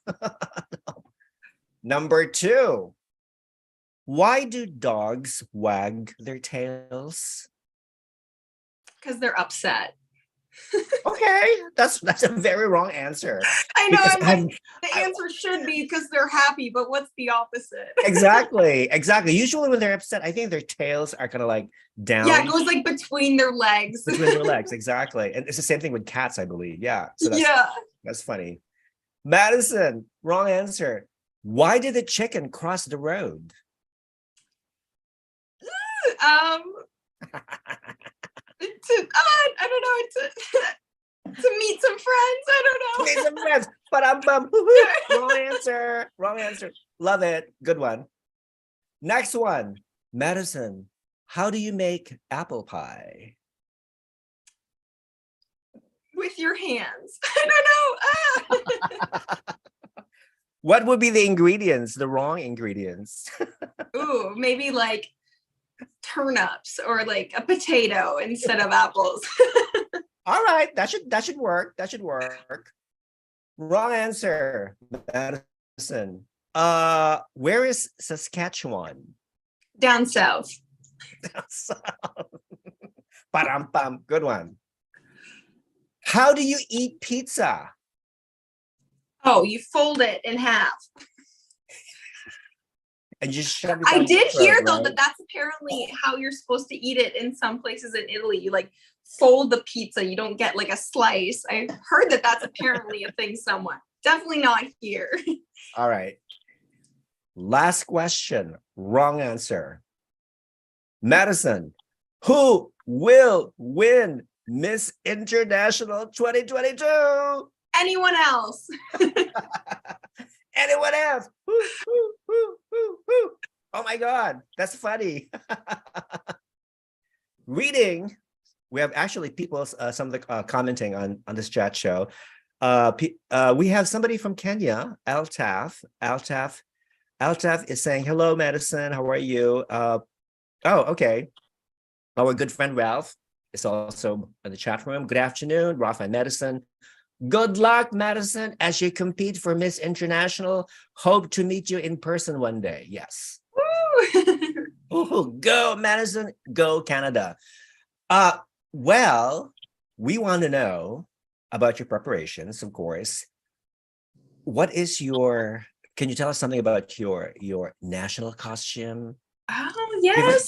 Number 2. Why do dogs wag their tails? Because they're upset. Okay, that's a very wrong answer. I know. The answer should be because they're happy, but what's the opposite? Exactly. Usually when they're upset, I think their tails are kind of like down. Yeah, it goes like between their legs. Exactly. And it's the same thing with cats, I believe. Yeah. So that's funny. Madison, wrong answer. Why did the chicken cross the road? I don't know, to meet some friends. I don't know. Meet some friends. Wrong answer. Love it. Good one. Next one. Madison, how do you make apple pie? With your hands. I don't know. What would be the ingredients, the wrong ingredients? Ooh, maybe like turnips or like a potato instead of apples. All right, that should work. Wrong answer, Madison. Where is Saskatchewan? Down south. Down south. Ba-dum-bum. Good one. How do you eat pizza? Oh, you fold it in half. And just shove it I did hear though right? that's apparently how you're supposed to eat it in some places in Italy. You like fold the pizza. You don't get like a slice. I heard that that's apparently a thing somewhere. Definitely not here. All right. Last question. Wrong answer. Madison, who will win Miss International 2022? Anyone else? Anyone else? woo, woo. Oh my God, that's funny. Reading, we have actually people, some of the commenting on this chat show. We have somebody from Kenya, Altaf. Altaf is saying, hello, Madison, how are you? Oh, okay. Our good friend Ralph is also in the chat room. Good afternoon, Rafa and Madison. Good luck, Madison, as you compete for Miss International. Hope to meet you in person one day. Yes. Ooh, go, Madison. Go, Canada. Well, we want to know about your preparations, of course. What is your, can you tell us something about your national costume? Oh, yes.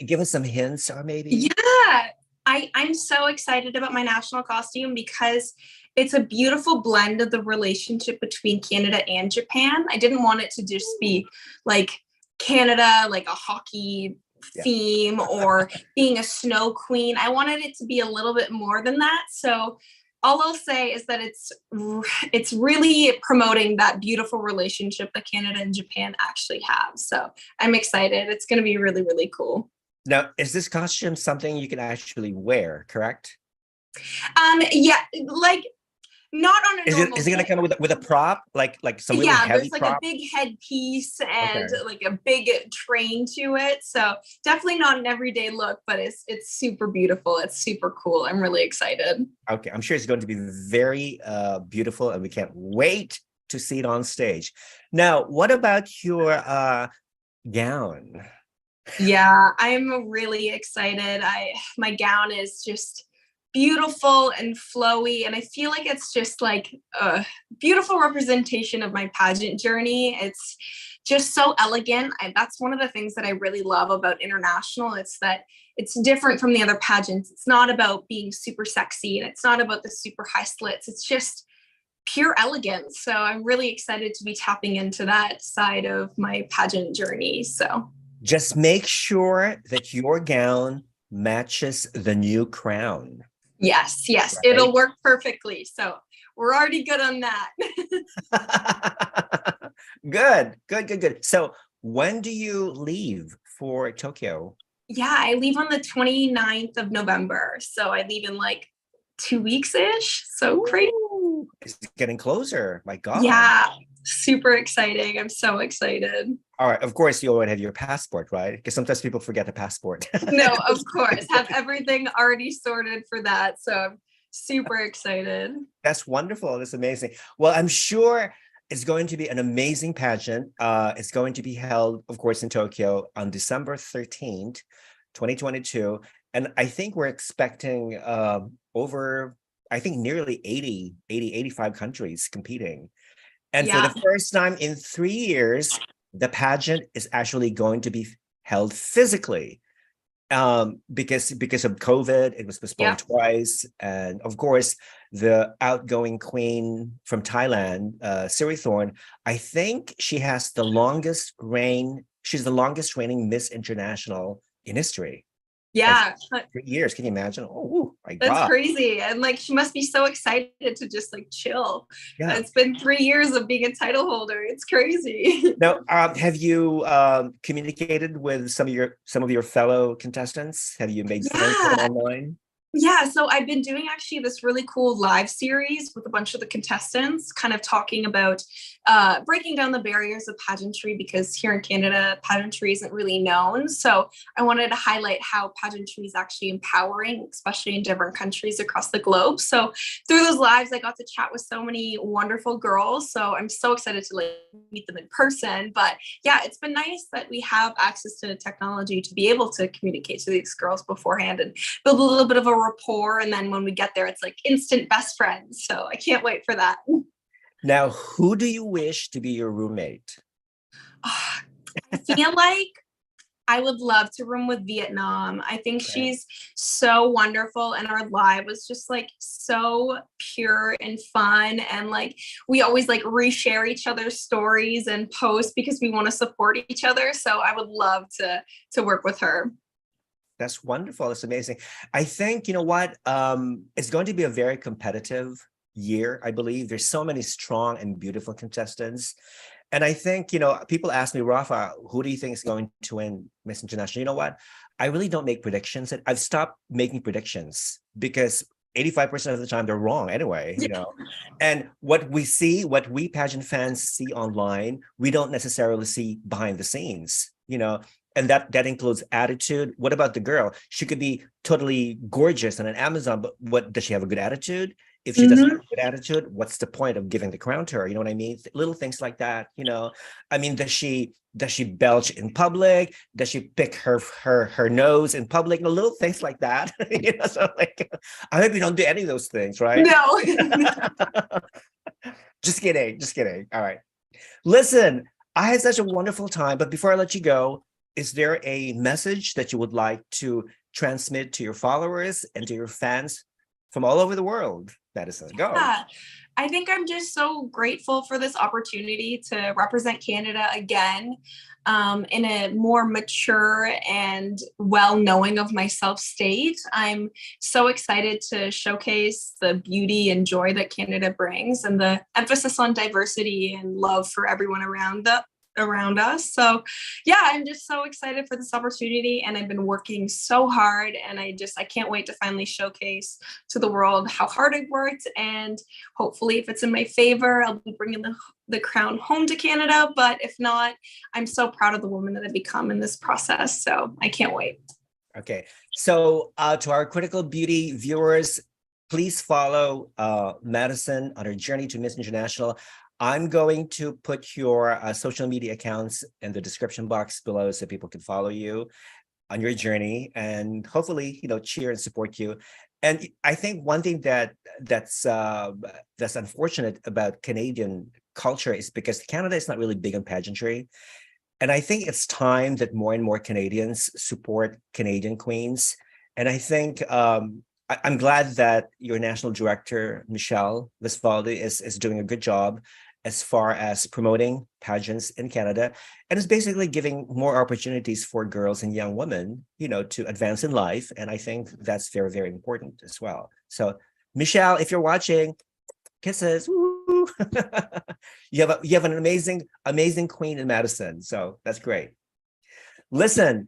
Give us some hints, or maybe. Yeah, I'm so excited about my national costume because it's a beautiful blend of the relationship between Canada and Japan. I didn't want it to just be like Canada, like a hockey theme or being a snow queen. I wanted it to be a little bit more than that. So all I'll say is that it's really promoting that beautiful relationship that Canada and Japan actually have. So I'm excited. It's going to be really, really cool. Now, is this costume something you can actually wear, correct? Yeah, like not on a normal is it going to come with a prop, like some really heavy there's like prop? a big headpiece and like a big train to it. So definitely not an everyday look, but it's super beautiful. It's super cool. I'm really excited. Okay, I'm sure it's going to be very beautiful, and we can't wait to see it on stage. Now, what about your gown? Yeah, I'm really excited. My gown is just beautiful and flowy, and I feel like it's just like a beautiful representation of my pageant journey. It's just so elegant. That's one of the things that I really love about international. It's that it's different from the other pageants. It's not about being super sexy, and it's not about the super high slits. It's just pure elegance. So I'm really excited to be tapping into that side of my pageant journey. So just make sure that your gown matches the new crown. Yes, right? It'll work perfectly. So we're already good on that. Good. So when do you leave for Tokyo? Yeah, I leave on the 29th of November. So I leave in like 2 weeks-ish. So crazy. It's getting closer. My God. Yeah, super exciting. I'm so excited. All right. Of course, you already have your passport, right? Because sometimes people forget the passport. No, of course. Have everything already sorted for that. So I'm super excited. That's wonderful. That's amazing. Well, I'm sure it's going to be an amazing pageant. It's going to be held, of course, in Tokyo on December 13th, 2022. And I think we're expecting nearly 85 countries competing. And for the first time in 3 years, the pageant is actually going to be held physically. Because of COVID, it was postponed twice. And of course, the outgoing queen from Thailand, Sireethorn, I think she has the longest reign. She's the longest reigning Miss International in history. Yeah. Like 3 years. Can you imagine? Oh my God. That's crazy. And like, she must be so excited to just like chill. Yeah. It's been 3 years of being a title holder. It's crazy. Now, have you communicated with some of your fellow contestants? Have you made friends with them online? Yeah, so I've been doing actually this really cool live series with a bunch of the contestants, kind of talking about breaking down the barriers of pageantry, because here in Canada, pageantry isn't really known. So I wanted to highlight how pageantry is actually empowering, especially in different countries across the globe. So through those lives, I got to chat with so many wonderful girls. So I'm so excited to like meet them in person. But yeah, it's been nice that we have access to the technology to be able to communicate to these girls beforehand and build a little bit of a rapport, and then when we get there, it's like instant best friends. So I can't wait for that. Now, who do you wish to be your roommate? I feel like I would love to room with Vietnam. I think she's so wonderful, and our live was just like so pure and fun, and like we always like reshare each other's stories and post because we want to support each other. So I would love to work with her. That's wonderful. That's amazing. I think, you know what, it's going to be a very competitive year, I believe. There's so many strong and beautiful contestants. And I think, people ask me, Rafa, who do you think is going to win Miss International? You know what? I really don't make predictions. And I've stopped making predictions because 85% of the time they're wrong anyway. And what we pageant fans see online, we don't necessarily see behind the scenes. And that includes attitude. What about the girl? She could be totally gorgeous and an Amazon, but what does she have a good attitude? If she doesn't have a good attitude, what's the point of giving the crown to her? You know what I mean? Little things like that. I mean, does she belch in public? Does she pick her nose in public? Little things like that. So like, I hope you don't do any of those things, right? No. Just kidding. All right. Listen, I had such a wonderful time, but before I let you go, is there a message that you would like to transmit to your followers and to your fans from all over the world? Madison, go. Yeah, I think I'm just so grateful for this opportunity to represent Canada again, in a more mature and well-knowing of myself state. I'm so excited to showcase the beauty and joy that Canada brings and the emphasis on diversity and love for everyone around us. So yeah, I'm just so excited for this opportunity, and I've been working so hard, and I can't wait to finally showcase to the world how hard I've worked, and hopefully if it's in my favor, I'll be bringing the crown home to Canada. But if not, I'm so proud of the woman that I've become in this process, so I can't wait. Okay, so to our Critical Beauty viewers, please follow Madison on her journey to Miss International. I'm going to put your social media accounts in the description box below so people can follow you on your journey and hopefully, cheer and support you. And I think one thing that's unfortunate about Canadian culture is because Canada is not really big on pageantry. And I think it's time that more and more Canadians support Canadian queens. And I think I'm glad that your national director, Michelle Visvaldi, is doing a good job as far as promoting pageants in Canada, and is basically giving more opportunities for girls and young women, to advance in life. And I think that's very, very important as well. So, Michelle, if you're watching, kisses. Woo! you have an amazing queen in Madison. So that's great. Listen,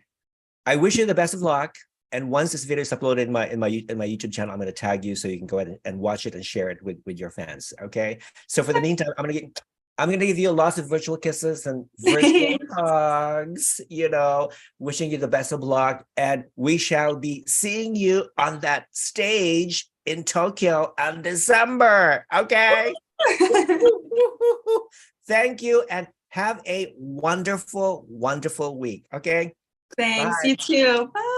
I wish you the best of luck. And once this video is uploaded in my YouTube channel, I'm going to tag you so you can go ahead and watch it and share it with your fans. Okay. So for the meantime, I'm going to give you lots of virtual kisses and virtual hugs. Wishing you the best of luck, and we shall be seeing you on that stage in Tokyo in December. Okay. Thank you, and have a wonderful, wonderful week. Okay. Thanks. Bye. You too. Bye.